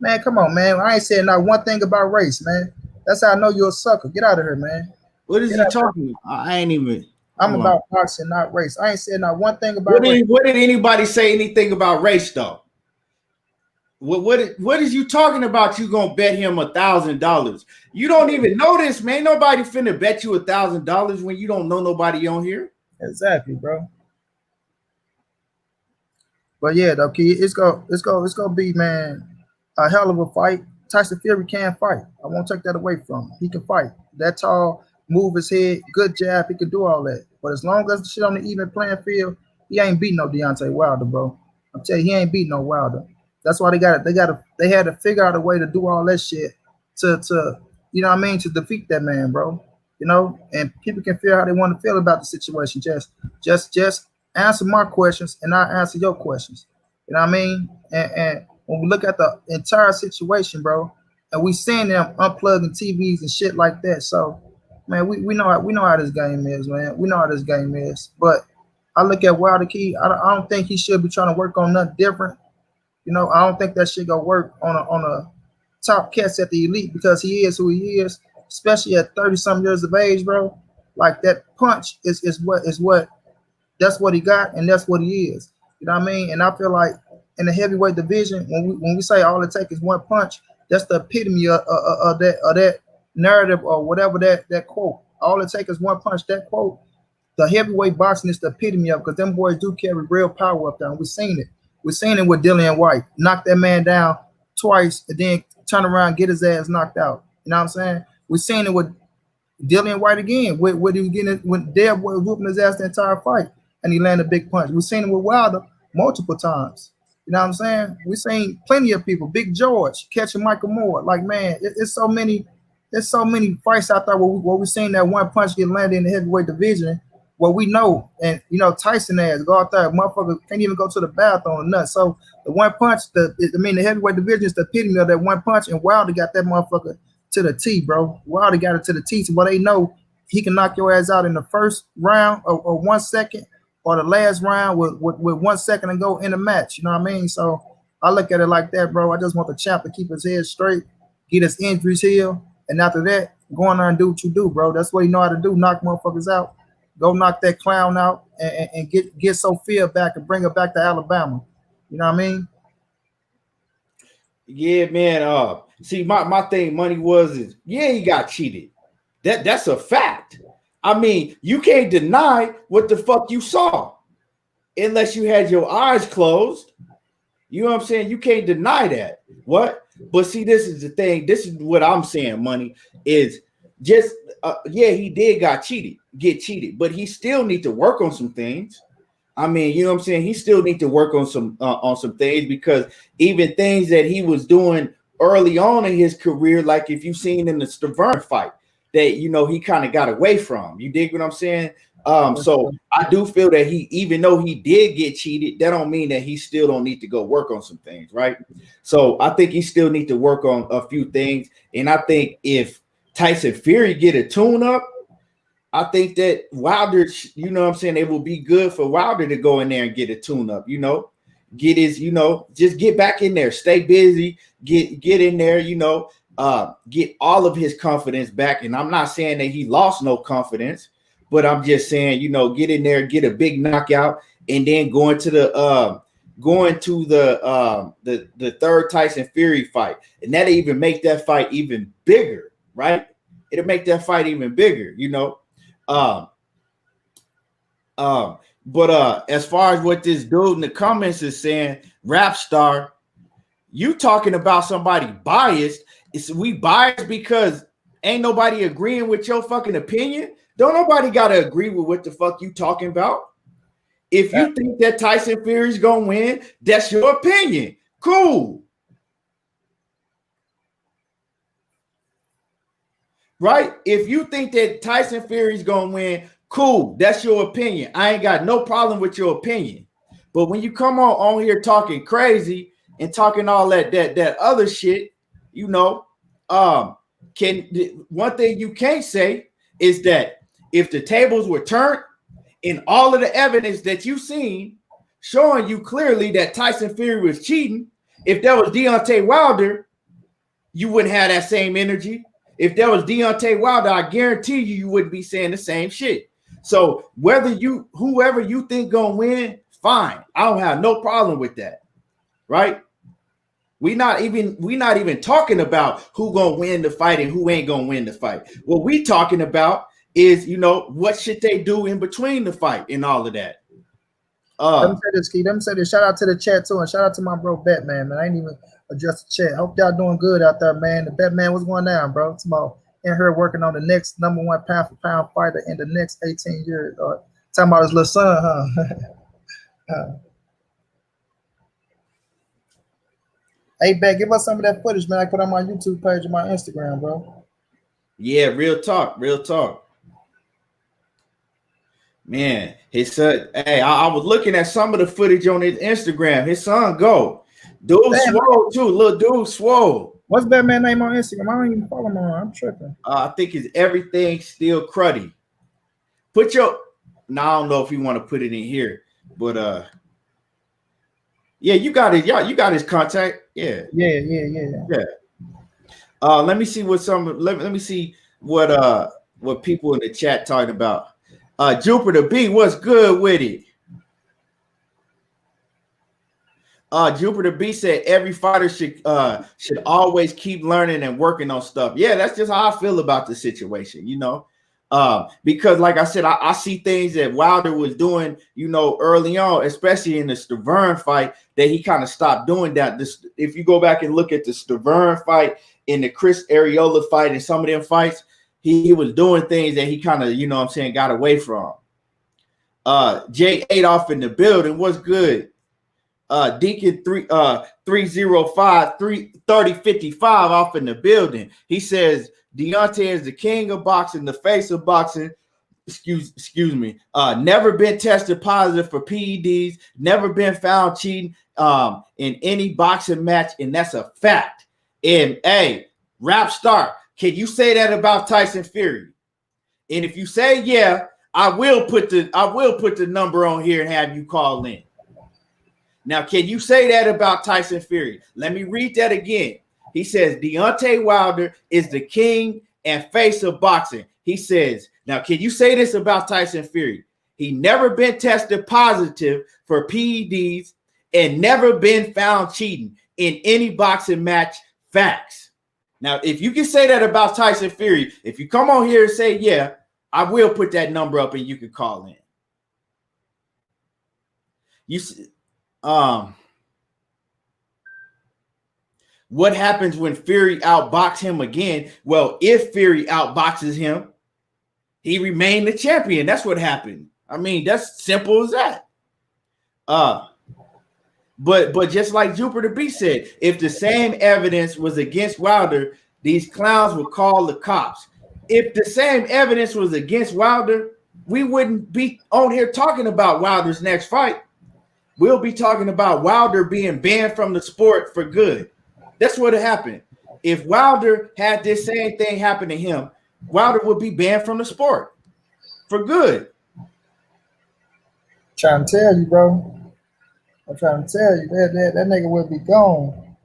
Man, come on, man. I ain't saying not one thing about race, man. That's how I know you're a sucker. Get out of here, man. What is he talking about? I ain't even. I'm about boxing, not race. I ain't saying not one thing about race. What did anybody say anything about race, though? What is you talking about? You gonna bet him $1,000? You don't even know this, man. Nobody finna bet you $1,000 when you don't know nobody on here. Exactly, bro. But yeah, though, Key, it's gonna be, man, a hell of a fight. Tyson Fury can fight. I won't take that away from him. He can fight. That tall, move his head, good jab. He can do all that. But as long as the shit on the even playing field, he ain't beating no Deontay Wilder, bro. I'm telling you, he ain't beating no Wilder. That's why they had to figure out a way to do all that shit to you know what I mean, to defeat that man, bro. You know, and people can feel how they want to feel about the situation. Just answer my questions and I answer your questions. You know what I mean? And when we look at the entire situation, bro, and we seeing them unplugging TVs and shit like that. So, man, we know how this game is, man. We know how this game is. But I look at Wilder Key. I don't think he should be trying to work on nothing different. You know, I don't think that shit gonna work on a top cats at the elite because he is who he is, especially at 30-something years of age, bro. Like that punch is what that's what he got and that's what he is. You know what I mean? And I feel like in the heavyweight division, when we say all it takes is one punch, that's the epitome of that narrative or whatever that quote. All it takes is one punch. That quote, the heavyweight boxing is the epitome of, because them boys do carry real power up there. And we've seen it. We've seen it with Dillian White, knock that man down twice and then turn around, get his ass knocked out. You know what I'm saying? We've seen it with Dillian White again, when he was getting when Dale was whooping his ass the entire fight and he landed a big punch. We've seen it with Wilder multiple times. You know what I'm saying? We've seen plenty of people, Big George catching Michael Moore. Like, man, it's so many fights out there where we've seen that one punch get landed in the heavyweight division. Well, we know, and you know, Tyson has go out there, motherfucker can't even go to the bathroom or nothing. So the one punch, the heavyweight division is the epitome of that one punch, and Wilder got that motherfucker to the T, bro. Wilder got it to the T. So they know he can knock your ass out in the first round or 1 second, or the last round with 1 second and go in the match. You know what I mean? So I look at it like that, bro. I just want the champ to keep his head straight, get his injuries healed, and after that, go on there and do what you do, bro. That's what you know how to do, knock motherfuckers out. Go knock that clown out and get Sophia back and bring her back to Alabama. You know what I mean? Yeah, man. See, my thing, money is he got cheated. That's a fact. I mean, you can't deny what the fuck you saw unless you had your eyes closed. You know what I'm saying? You can't deny that. What? But see, this is the thing. This is what I'm saying, money, is just he did get cheated, but he still need to work on some things. I mean, you know what I'm saying? He still need to work on some things, because even things that he was doing early on in his career, like if you've seen in the Stavern fight, that, you know, he kind of got away from. You dig what I'm saying? So I do feel that even though he did get cheated, that don't mean that he still don't need to go work on some things, right? So I think he still need to work on a few things. And I think if Tyson Fury get a tune-up, I think that Wilder, you know what I'm saying, it will be good for Wilder to go in there and get a tune-up, you know, get his, you know, just get back in there, stay busy, get in there, you know, get all of his confidence back. And I'm not saying that he lost no confidence, but I'm just saying, you know, get in there, get a big knockout, and then go into the third Tyson Fury fight. And that'll even make that fight even bigger, right? It'll make that fight even bigger, you know. But as far as what this dude in the comments is saying, rap star, you talking about somebody biased. We biased because ain't nobody agreeing with your fucking opinion. Don't nobody gotta agree with what the fuck you talking about. If you think that Tyson Fury's gonna win, that's your opinion. Cool. Right? If you think that Tyson Fury's gonna win, cool. That's your opinion. I ain't got no problem with your opinion. But when you come on here talking crazy and talking all that other shit, you know, one thing you can't say is that if the tables were turned and all of the evidence that you've seen showing you clearly that Tyson Fury was cheating, if that was Deontay Wilder, you wouldn't have that same energy. If that was Deontay Wilder, I guarantee you wouldn't be saying the same shit. So whoever you think gonna win, fine. I don't have no problem with that, right? We're not even talking about who gonna win the fight and who ain't gonna win the fight. What we talking about is, you know, what should they do in between the fight and all of that. Let me say this, Keith. Let me say this. Shout out to the chat too, and shout out to my bro Batman, man. I ain't even Just a chat. Hope y'all doing good out there, man. The Batman, what's going down, bro? It's about in here working on the next #1 pound for pound fighter in the next 18 years. Talking about his little son, huh? Hey, Ben, give us some of that footage, man. I put on my YouTube page and my Instagram, bro. Yeah, real talk, real talk. Man, his son. Hey, I was looking at some of the footage on his Instagram. His son go. Dude swole too. Little dude swole. What's Batman name on Instagram? I don't even follow him on. I'm tripping. I think it's everything still cruddy. Put your. Now I don't know if you want to put it in here, but yeah, you got it. Yeah, you got his contact. Yeah. Let me see what some. Let me see what people in the chat talking about. Jupiter B, what's good with it? Jupiter B said every fighter should always keep learning and working on stuff. Yeah, that's just how I feel about the situation, you know. Because like I said, I see things that Wilder was doing, you know, early on, especially in the Stavern fight, that he kind of stopped doing that. If you go back and look at the Stavern fight, in the Chris Areola fight, and some of them fights, he was doing things that he kind of, you know what I'm saying, got away from. Jay Adolph in the building, what's good? Deacon 305 3055 off in the building. He says Deontay is the king of boxing, the face of boxing. Excuse me. Never been tested positive for PEDs, never been found cheating in any boxing match, and that's a fact. And hey, Rap Star, can you say that about Tyson Fury? And if you say yeah, I will put the number on here and have you call in. Now, can you say that about Tyson Fury? Let me read that again. He says Deontay Wilder is the king and face of boxing. He says, now, can you say this about Tyson Fury? He never been tested positive for PEDs and never been found cheating in any boxing match. Facts. Now, if you can say that about Tyson Fury, if you come on here and say, yeah, I will put that number up and you can call in. What happens when Fury outboxes him again? Well, if Fury outboxes him, he remained the champion. That's what happened. I mean, that's simple as that. But just like Jupiter B said, if the same evidence was against Wilder, these clowns would call the cops. If the same evidence was against Wilder, we wouldn't be on here talking about Wilder's next fight. We'll be talking about Wilder being banned from the sport for good. That's what happened. If Wilder had this same thing happen to him, Wilder would be banned from the sport for good. Trying to tell you, bro. I'm trying to tell you that nigga will be gone.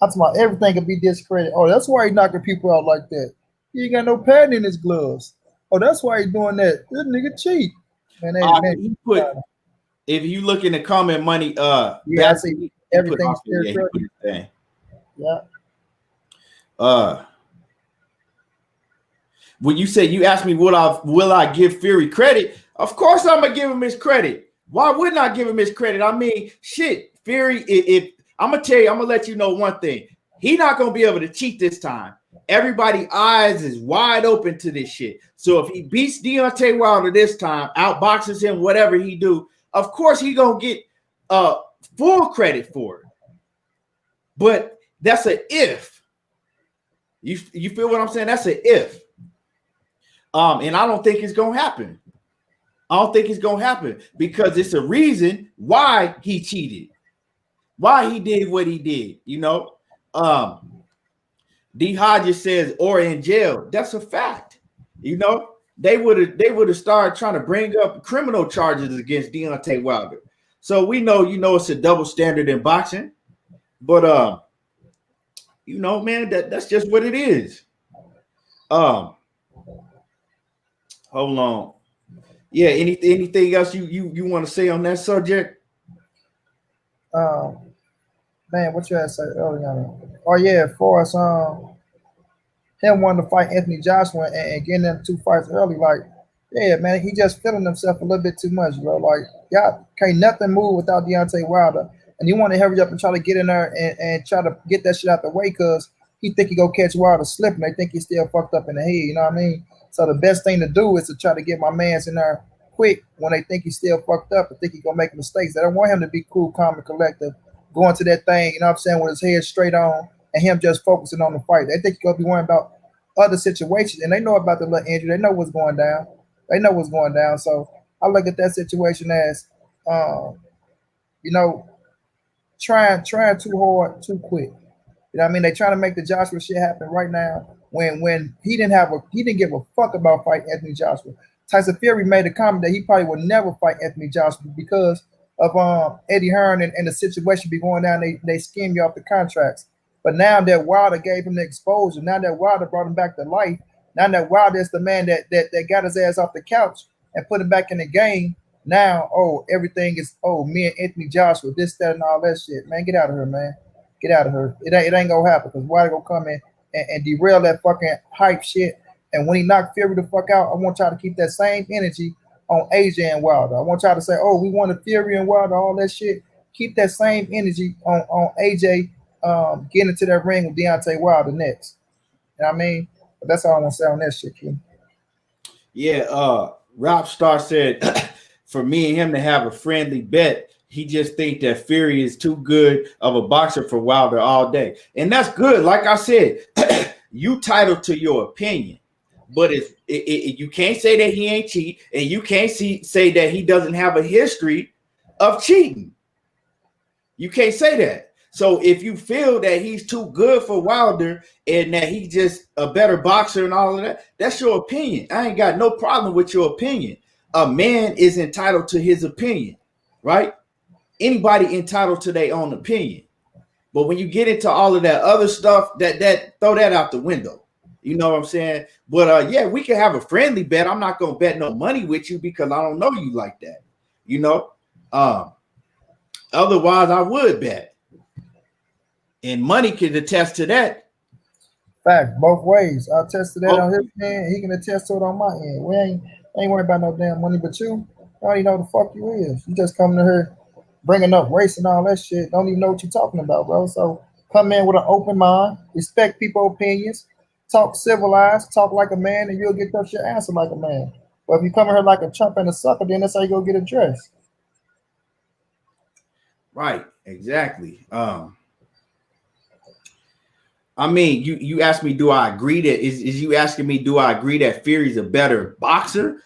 I'm talking about everything could be discredited. Oh, that's why he knocking people out like that. He ain't got no padding in his gloves. Oh, that's why he doing that. This nigga cheat. Man, if you look in the comment money, yeah, I see everything's discredited. Yeah. When you say you asked me will I give Fury credit? Of course I'm gonna give him his credit. Why wouldn't I give him his credit? I mean, shit, Fury. If I'm gonna tell you, I'm gonna let you know one thing. He's not gonna be able to cheat this time. Everybody's eyes is wide open to this shit. So if he beats Deontay Wilder this time, outboxes him, whatever he do, of course he gonna get full credit for it. But that's an if. You feel what I'm saying? That's an if. And I don't think it's gonna happen. I don't think it's gonna happen because it's a reason why he cheated, why he did what he did. You know, D Hodges says or in jail. That's a fact. You know, they would have started trying to bring up criminal charges against Deontay Wilder. So we know, you know, it's a double standard in boxing, but you know, man, that's just what it is. Hold on. Yeah, anything else you want to say on that subject? Man, what you had to say earlier? Oh yeah, for us, him wanting to fight Anthony Joshua and getting them 2 fights early, like, yeah, man, he just feeling himself a little bit too much, bro. Like, y'all can't nothing move without Deontay Wilder. and he want to hurry up and try to get in there and try to get that shit out the way because he think he go catch Wilder slipping. They think he's still fucked up in the head. You know what I mean? So the best thing to do is to try to get my man's in there quick when they think he's still fucked up and think he gonna make mistakes. They don't want him to be cool, calm, and collective, going to that thing. You know what I'm saying? With his head straight on and him just focusing on the fight. They think he's gonna be worrying about other situations, and they know about the little injury. They know what's going down. They know what's going down. So I look at that situation as, you know, trying too hard, too quick. You know what I mean? They trying to make the Joshua shit happen right now when he didn't give a fuck about fighting Anthony Joshua. Tyson Fury made a comment that he probably would never fight Anthony Joshua because of Eddie Hearn and the situation be going down. They skim you off the contracts. But now that Wilder gave him the exposure, now that Wilder brought him back to life, now that Wilder is the man that got his ass off the couch and put him back in the game, now, everything is, me and Anthony Joshua, this, that, and all that shit. Man, get out of here, man. Get out of here. It ain't gonna happen because Wilder gonna come in and derail that fucking hype shit. And when he knocked Fury the fuck out, I want y'all to keep that same energy on AJ and Wilder. I want y'all to say, we wanted Fury and Wilder, all that shit. Keep that same energy on AJ getting into that ring with Deontay Wilder next. You know what I mean? But that's all I want to say on that shit, kid. Yeah, Rob Starr said, for me and him to have a friendly bet, he just think that Fury is too good of a boxer for Wilder all day. And that's good. Like I said, you titled to your opinion. But you can't say that he ain't cheat, and you can't say that he doesn't have a history of cheating. You can't say that. So if you feel that he's too good for Wilder and that he's just a better boxer and all of that, that's your opinion. I ain't got no problem with your opinion. A man is entitled to his opinion, right? Anybody entitled to their own opinion. But when you get into all of that other stuff, that throw that out the window. You know what I'm saying? But yeah, we can have a friendly bet. I'm not gonna bet no money with you because I don't know you like that. You know? Otherwise, I would bet. And money can attest to that. Fact, both ways. I'll attest to that on his end. He can attest to it on my end. We ain't worried about no damn money, but you don't even know who the fuck you is. You just coming to her bringing up race and all that shit. Don't even know what you're talking about, bro. So come in with an open mind, respect people's opinions, talk civilized, talk like a man, and you'll get your shit answered like a man. But if you come in here like a chump and a sucker, then that's how you go get addressed. Right, exactly. I mean, you asked me, do I agree that is you asking me, do I agree that Fury's a better boxer?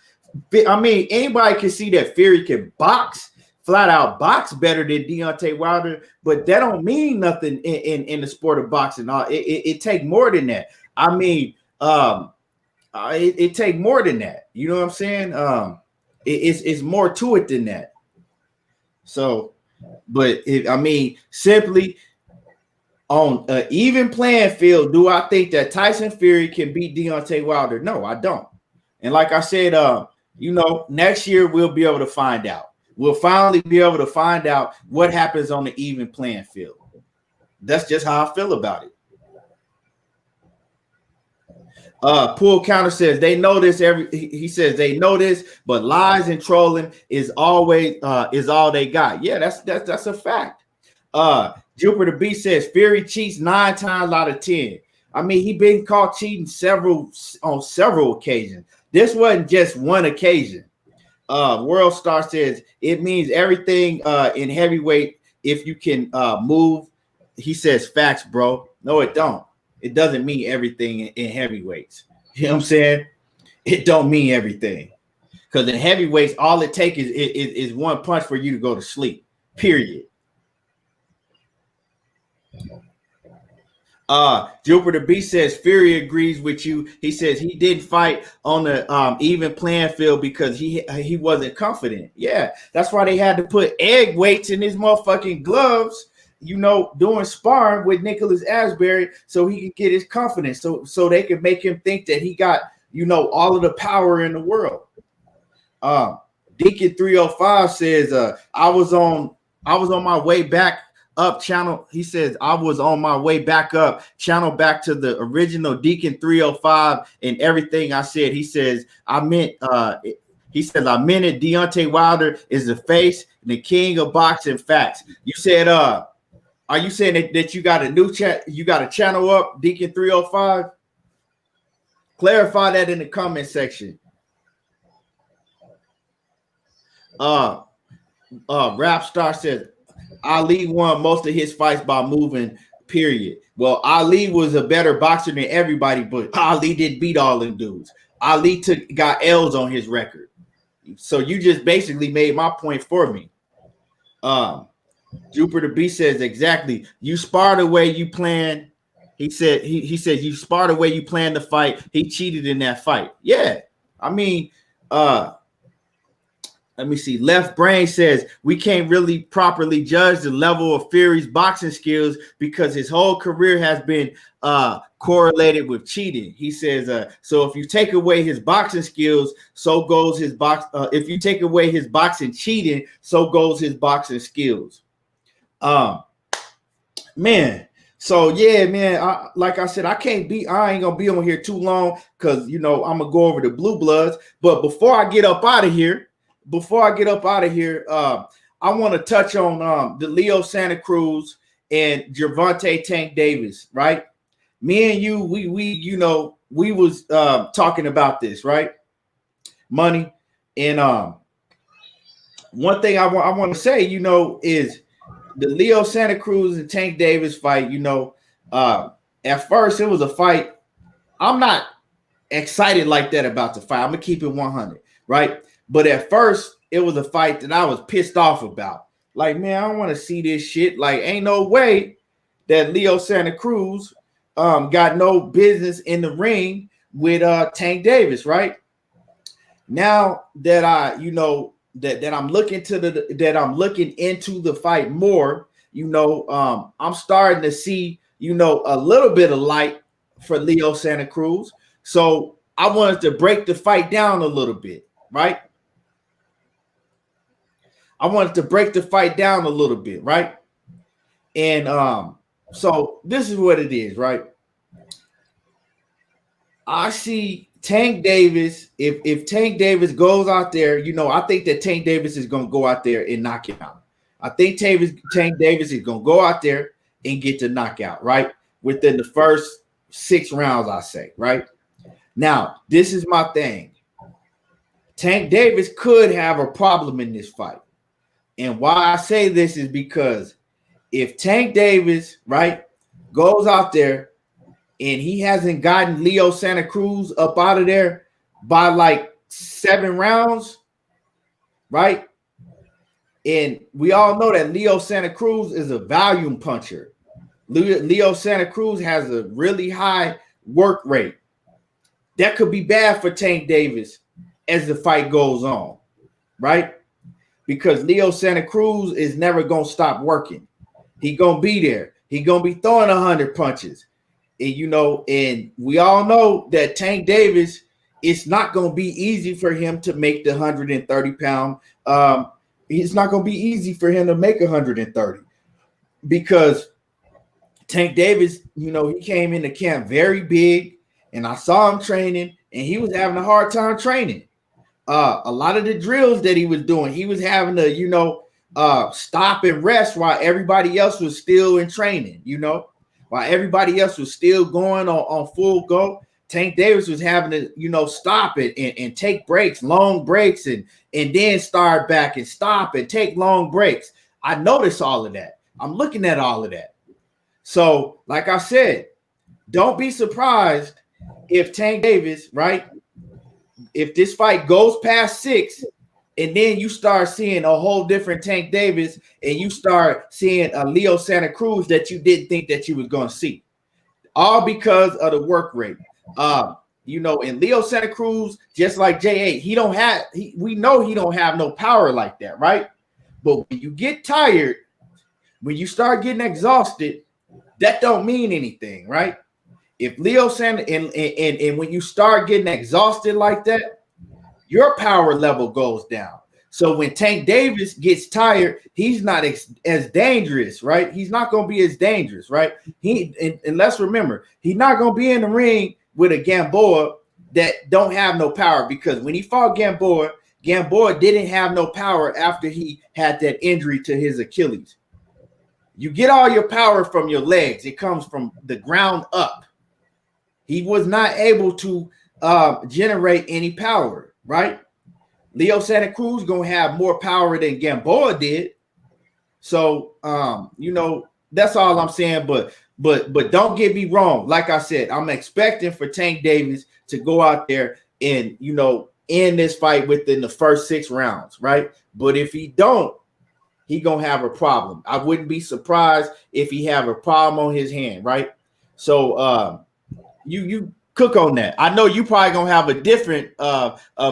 I mean, anybody can see that Fury can box, flat out box better than Deontay Wilder, but that don't mean nothing in the sport of boxing. It take more than that. I mean, it take more than that. You know what I'm saying? It's more to it than that. So, but I mean, simply on an even playing field, do I think that Tyson Fury can beat Deontay Wilder? No, I don't. And like I said, you know, next year we'll be able to find out. We'll finally be able to find out what happens on the even playing field. That's just how I feel about it. Pool Counter says they know this. He says they know this, but lies and trolling is always is all they got. Yeah, that's a fact. Jupiter B says Fury cheats 9 times out of 10. I mean, he been caught cheating on several occasions. This wasn't just one occasion. World Star says it means everything in heavyweight if you can move. He says facts, bro. No, it don't. It doesn't mean everything in heavyweights. You know what I'm saying? It don't mean everything. Because in heavyweights, all it takes is one punch for you to go to sleep. Period. Jupiter B says Fury agrees with you. He says he didn't fight on the even playing field because he wasn't confident. Yeah, that's why they had to put egg weights in his motherfucking gloves, you know, doing sparring with Nicholas Asbury so he could get his confidence, so they could make him think that he got, you know, all of the power in the world. Deacon 305 says I was on my way back up channel. He says I was on my way back up channel back to the original Deacon 305 and everything I said. He says I meant He says, I meant it. Deontay Wilder is the face and the king of boxing facts. You said, are you saying that you got a new chat? You got a channel up, Deacon 305? Clarify that in the comment section. Rap Star says Ali won most of his fights by moving, period. Well, Ali was a better boxer than everybody, but Ali didn't beat all them dudes. Ali got L's on his record. So you just basically made my point for me. Jupiter B says exactly. You spar the way you planned. He said said you spar the way you planned the fight. He cheated in that fight. Yeah. I mean, let me see. Left Brain says we can't really properly judge the level of Fury's boxing skills because his whole career has been correlated with cheating. He says, so if you take away his boxing skills, so goes his if you take away his boxing cheating, so goes his boxing skills. Man. So yeah, man. Like I said, I ain't gonna be on here too long because I'm gonna go over the Blue Bloods. But before I get up out of here, I want to touch on the Leo Santa Cruz and Gervonta Tank Davis, right? Me and you, we was talking about this, right? Money. And one thing I want to say, is the Leo Santa Cruz and Tank Davis fight, at first it was a fight. I'm not excited like that about the fight. I'm gonna keep it 100, right? But at first, it was a fight that I was pissed off about. Like, man, I don't want to see this shit. Like, ain't no way that Leo Santa Cruz got no business in the ring with Tank Davis, right? Now that that I'm looking into the fight more, I'm starting to see, a little bit of light for Leo Santa Cruz. So I wanted to break the fight down a little bit, right? And so this is what it is, right? I see Tank Davis. If Tank Davis goes out there, I think that Tank Davis is going to go out there and knock him out. I think Tank Davis is going to go out there and get the knockout, right? Within the first 6 rounds, I say, right? Now, this is my thing. Tank Davis could have a problem in this fight. And why I say this is because if Tank Davis, right, goes out there and he hasn't gotten Leo Santa Cruz up out of there by like 7 rounds, right? And we all know that Leo Santa Cruz is a volume puncher. Leo Santa Cruz has a really high work rate. That could be bad for Tank Davis as the fight goes on, right? Because Leo Santa Cruz is never going to stop working. He going to be there. He going to be throwing 100 punches. And, and we all know that Tank Davis, it's not going to be easy for him to make the 130-pound. It's not going to be easy for him to make 130 because Tank Davis, he came into camp very big, and I saw him training, and he was having a hard time training. A lot of the drills that he was doing, he was having to, stop and rest while everybody else was still in training, while everybody else was still going on full go. Tank Davis was having to, stop it and take breaks, long breaks, and then start back and stop and take long breaks. I noticed all of that. I'm looking at all of that. So, like I said, don't be surprised if Tank Davis, right, if this fight goes past 6 and then you start seeing a whole different Tank Davis and you start seeing a Leo Santa Cruz that you didn't think that you was going to see, all because of the work rate. And Leo Santa Cruz, just like J8, we know he don't have no power like that, right? But when you get tired, when you start getting exhausted, that don't mean anything, right? If Leo Santa and when you start getting exhausted like that, your power level goes down. So when Tank Davis gets tired, he's not as dangerous, right? He's not going to be as dangerous, right? And let's remember, he's not going to be in the ring with a Gamboa that don't have no power, because when he fought Gamboa, Gamboa didn't have no power after he had that injury to his Achilles. You get all your power from your legs. It comes from the ground up. He was not able to generate any power, right? Leo Santa Cruz gonna have more power than Gamboa did. So that's all I'm saying. But don't get me wrong. Like I said, I'm expecting for Tank Davis to go out there and end this fight within the first 6 rounds, right? But if he don't, he gonna have a problem. I wouldn't be surprised if he have a problem on his hand, right? So you cook on that. I know you probably gonna have a different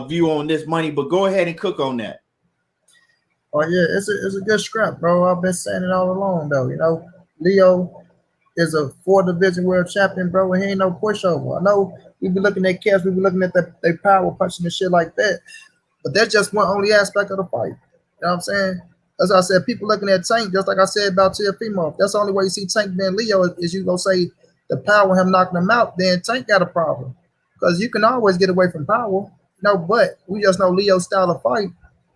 view on this money, but go ahead and cook on that. Oh yeah, it's a good scrap, bro. I've been saying it all along, though. Leo is a 4 division world champion, bro, and he ain't no pushover. I know we be looking at cats, we be looking at their power punching and shit like that, but that's just one only aspect of the fight. You know what I'm saying? As I said, people looking at Tank, just like I said about Teofimo. That's the only way you see Tank being Leo is you gonna say the power him knocking him out, then Tank got a problem. Because you can always get away from power, but we just know Leo's style of fight,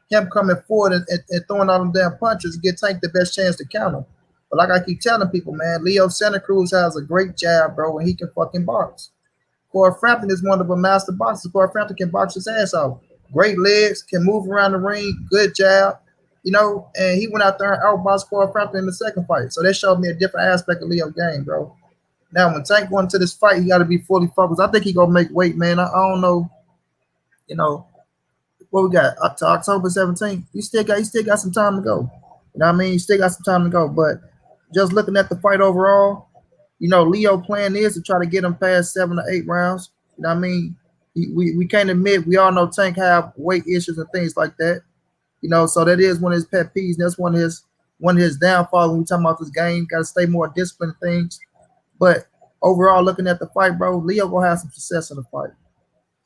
him coming forward and throwing all them damn punches, get Tank the best chance to counter. But like I keep telling people, man, Leo Santa Cruz has a great jab, bro, and he can fucking box. Corey Frampton is one of the master boxers. Corey Frampton can box his ass off. Great legs, can move around the ring, good jab, and he went out there and outboxed Corey Frampton in the second fight. So that showed me a different aspect of Leo's game, bro. Now, when Tank going into this fight, he got to be fully focused. I think he gonna make weight, man. I don't know, what we got up to October 17th. He still got some time to go. You know what I mean? He still got some time to go. But just looking at the fight overall, Leo plan is to try to get him past 7 or 8 rounds. You know what I mean? We can't admit, we all know Tank have weight issues and things like that. So that is one of his pet peeves. That's one of his downfalls when we talking about this game. Got to stay more disciplined things. But overall, looking at the fight, bro, Leo gonna have some success in the fight.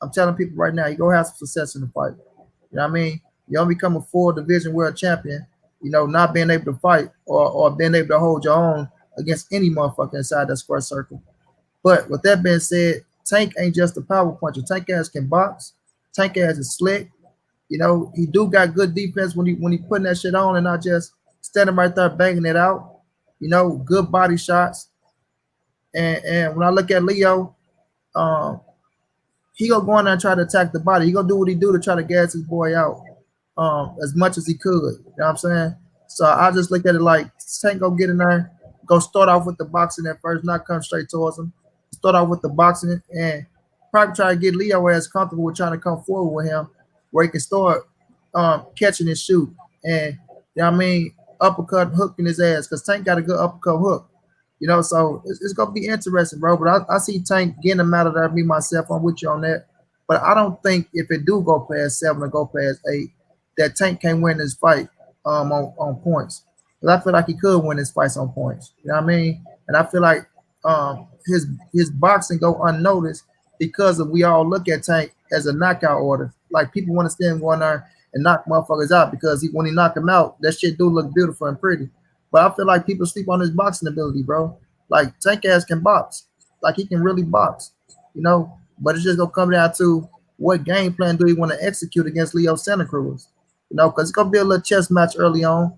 I'm telling people right now, you gonna have some success in the fight. You know what I mean? You don't become a 4 division world champion, not being able to fight or being able to hold your own against any motherfucker inside that square circle. But with that being said, Tank ain't just a power puncher. Tank ass can box. Tank ass is slick. He do got good defense when he putting that shit on and not just standing right there banging it out. Good body shots. And when I look at Leo, he gonna go in there and try to attack the body. He gonna do what he do to try to gas his boy out as much as he could. You know what I'm saying? So I just look at it like Tank go get in there, go start off with the boxing at first, not come straight towards him. Start off with the boxing and probably try to get Leo as comfortable with trying to come forward with him, where he can start catching his shoot. And uppercut, hooking his ass, because Tank got a good uppercut hook. So it's gonna be interesting, bro. But I see Tank getting him out of there. Me myself, I'm with you on that. But I don't think if it do go past 7 or go past 8, that Tank can win this fight on points. Because I feel like he could win his fights on points. You know what I mean? And I feel like his boxing go unnoticed because we all look at Tank as a knockout order. Like people want to stand going there and knock motherfuckers out because when he knock him out, that shit do look beautiful and pretty. But I feel like people sleep on his boxing ability, bro. Like Tank ass can box. Like he can really box, But it's just gonna come down to what game plan do he want to execute against Leo Santa Cruz, because it's gonna be a little chess match early on.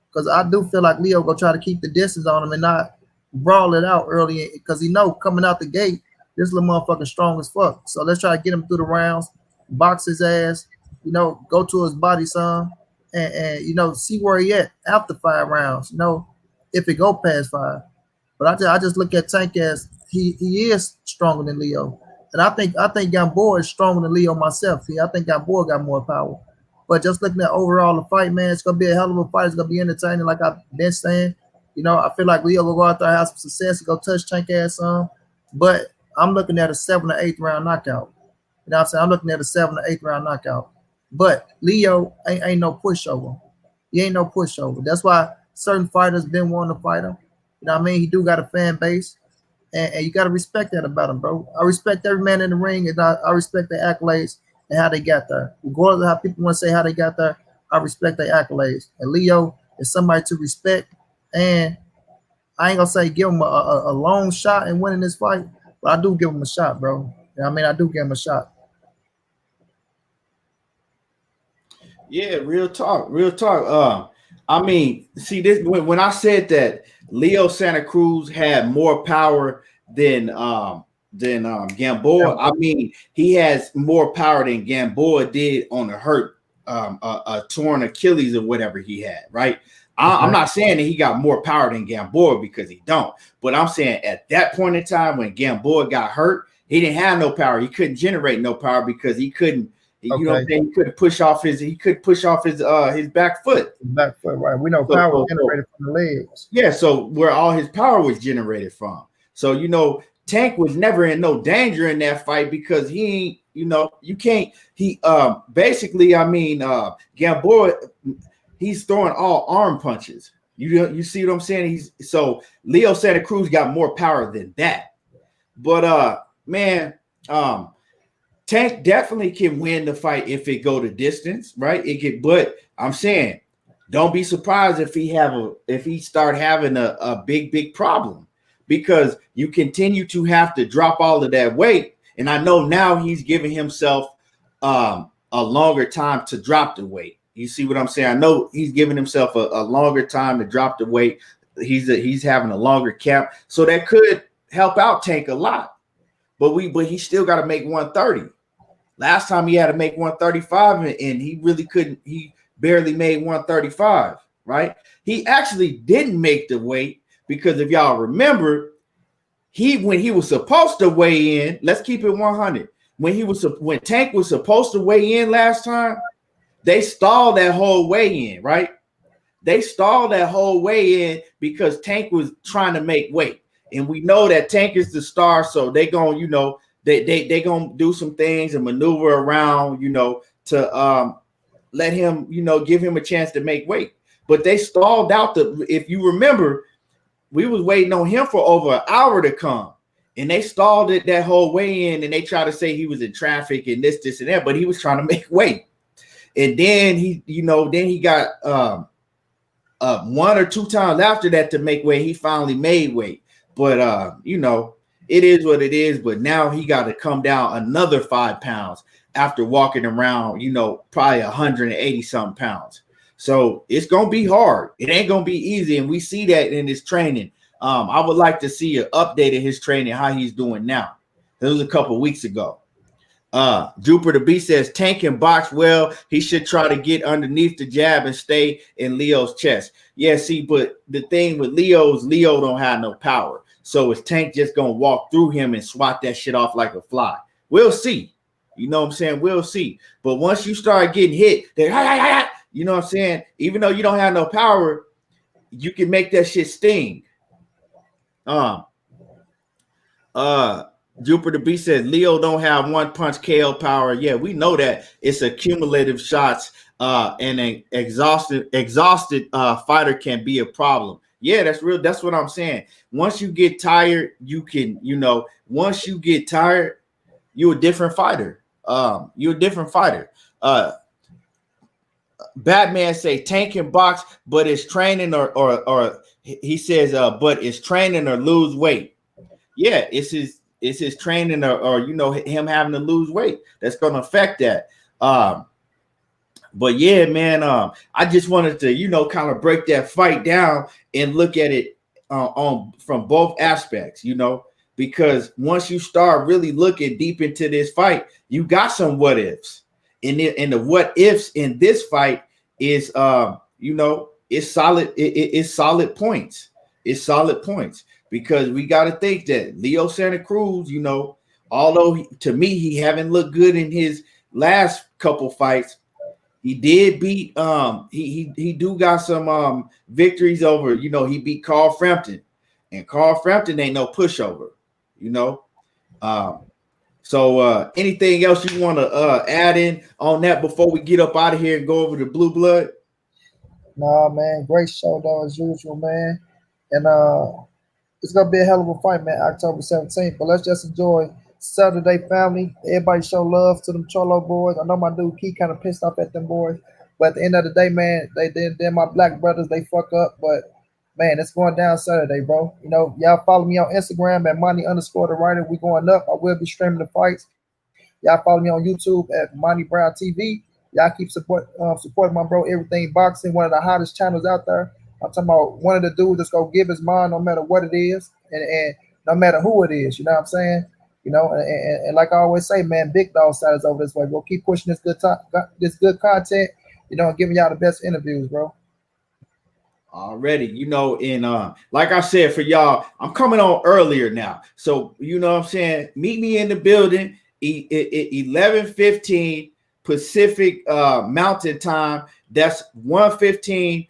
Because I do feel like Leo gonna try to keep the distance on him and not brawl it out early, because coming out the gate, this little motherfucker strong as fuck. So let's try to get him through the rounds, box his ass, go to his body some. And see where he at after 5 rounds, if it go past 5. But I just look at Tank as he is stronger than Leo. And I think Gamboa is stronger than Leo myself. I think Gamboa got more power. But just looking at overall the fight, man, it's gonna be a hell of a fight. It's gonna be entertaining, like I've been saying. I feel like Leo will go out there and have some success and go touch Tank ass some. But I'm looking at a 7 or 8 round knockout. You know what I'm saying? I'm looking at a 7 or 8 round knockout. But Leo ain't no pushover. He ain't no pushover. That's why certain fighters been wanting to fight him. You know what I mean? He do got a fan base. And you got to respect that about him, bro. I respect every man in the ring, and I respect their accolades and how they got there. Regardless of how people want to say how they got there, I respect their accolades. And Leo is somebody to respect. And I ain't going to say give him a long shot in winning this fight, but I do give him a shot, bro. You know what I mean? I do give him a shot. Yeah, real talk, real talk. I mean, see this when I said that Leo Santa Cruz had more power than Yeah, Gamboa. I mean, he has more power than Gamboa did on a hurt a torn Achilles or whatever he had, right? I'm okay. not saying that he got more power than Gamboa because he don't, but I'm saying at that point in time when Gamboa got hurt, he didn't have no power. He couldn't generate no power because he couldn't. You know what I'm Okay. saying? He could push off his back foot. Back foot, right. We know So, power so, so generated from the legs. yeah, so where all his power was generated from. So, Tank was never in no danger in that fight because he ain't, you can't he basically I mean Gamboa, he's throwing all arm punches. You see what I'm saying? So Leo Santa Cruz got more power than that. But man, Tank definitely can win the fight if it go the distance, right? But I'm saying, don't be surprised if he start having a big problem because you continue to have to drop all of that weight. And I know now he's giving himself a longer time to drop the weight. You see what I'm saying? I know he's giving himself a longer time to drop the weight. He's having a longer camp, so that could help out Tank a lot. But he still got to make 130. Last time he had to make 135 and he really couldn't. He barely made 135, right? He actually didn't make the weight because if y'all remember, when he was supposed to weigh in, let's keep it 100. When Tank was supposed to weigh in last time, they stalled that whole weigh in, right? They stalled that whole weigh in because Tank was trying to make weight. And we know that Tank is the star, so they gonna, they gonna do some things and maneuver around, to let him, give him a chance to make weight. But they stalled out if you remember, we was waiting on him for over an hour to come. And they stalled it that whole way in, and they tried to say he was in traffic and this, and that, but he was trying to make weight. And then he got one or two times after that to make weight. He finally made weight. But it is what it is. But now he got to come down another 5 pounds after walking around, probably 180 something pounds. So it's gonna be hard. It ain't gonna be easy, and we see that in his training. I would like to see an update of his training, how he's doing now. It was a couple weeks ago. Jupiter B says Tank can box well. He should try to get underneath the jab and stay in Leo's chest. Yeah, see, but the thing with Leo don't have no power. So is Tank just gonna walk through him and swat that shit off like a fly? We'll see. You know what I'm saying? We'll see. But once you start getting hit, you know what I'm saying? Even though you don't have no power, you can make that shit sting. Jupiter B says Leo don't have one punch KO power. Yeah, we know that it's accumulative shots. And an exhausted fighter can be a problem. Yeah, that's real. That's what I'm saying. Once you get tired, you can, once you get tired, you're a different fighter. You're a different fighter. Batman say Tank can box, but it's training or he says, but it's training or lose weight. Yeah, it's his training or him having to lose weight that's going to affect that. But yeah, man, I just wanted to kind of break that fight down and look at it from both aspects, because once you start really looking deep into this fight, you got some what ifs. And the what ifs in this fight is it's solid. It's solid points. It's solid points. Because we got to think that Leo Santa Cruz, although to me he haven't looked good in his last couple fights, he did beat he do got some victories over, he beat Carl Frampton, and Carl Frampton ain't no pushover, So anything else you want to add in on that before we get up out of here and go over to Blue Blood? Nah, man, great show though as usual, man. And it's gonna be a hell of a fight, man, October 17th. But let's just enjoy Saturday, family. Everybody show love to them Charlo boys. I know my dude Key kind of pissed off at them boys, but at the end of the day, man, they're my black brothers. They fuck up, but man, it's going down Saturday, bro. Y'all follow me on Instagram at Monty_the writer. We going up. I will be streaming the fights. Y'all follow me on YouTube at Monty Brown TV. Y'all keep supporting my bro. Everything Boxing, one of the hottest channels out there. I'm talking about one of the dudes that's gonna give his mind no matter what it is, and no matter who it is. You know what I'm saying? You know, and like I always say, man, big dog side is over this way. We'll keep pushing this good content. You know, and giving y'all the best interviews, bro. Already, and like I said, for y'all, I'm coming on earlier now. So, you know what I'm saying? Meet me in the building, 11:15 Pacific Mountain Time. That's 1:15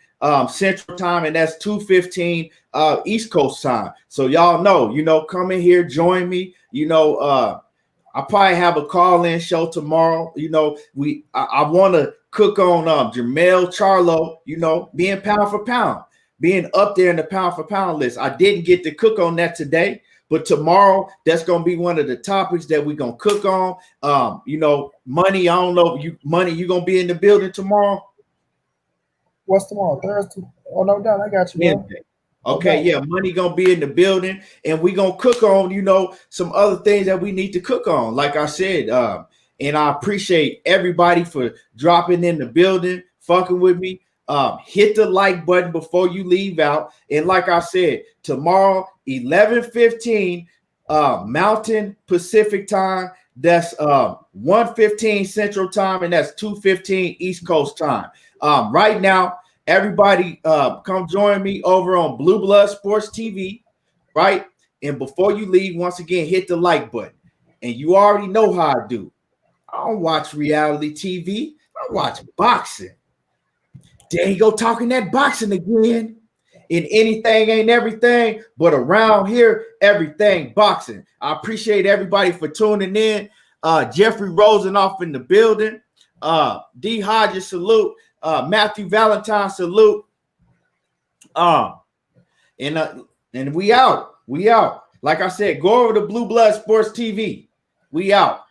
Central Time, and that's 2:15 East Coast Time. So y'all know, come in here, join me. I probably have a call-in show tomorrow. I want to cook on Jermell Charlo, being pound for pound, being up there in the pound for pound list. I didn't get to cook on that today, but tomorrow that's gonna be one of the topics that we're gonna cook on. Money. I don't know you gonna be in the building tomorrow. What's tomorrow? Thursday? Oh no, doubt. I got you, bro. Okay, yeah, Money gonna be in the building, and we gonna cook on, some other things that we need to cook on. Like I said, and I appreciate everybody for dropping in the building, fucking with me. Hit the like button before you leave out. And like I said, tomorrow, 11:15 Mountain Pacific time. That's 1:15 Central time, and that's 2:15 East Coast time. Right now, everybody come join me over on Blue Blood Sports TV, right? And before you leave, once again, hit the like button. And you already know how I do. I don't watch reality TV. I watch boxing. There you go, talking that boxing again. And anything ain't everything, but around here, everything boxing. I appreciate everybody for tuning in. Jeffrey Rosenoff in the building. D. Hodges, salute. Matthew Valentine, salute. And we out. We out. Like I said, go over to Blue Blood Sports TV. We out.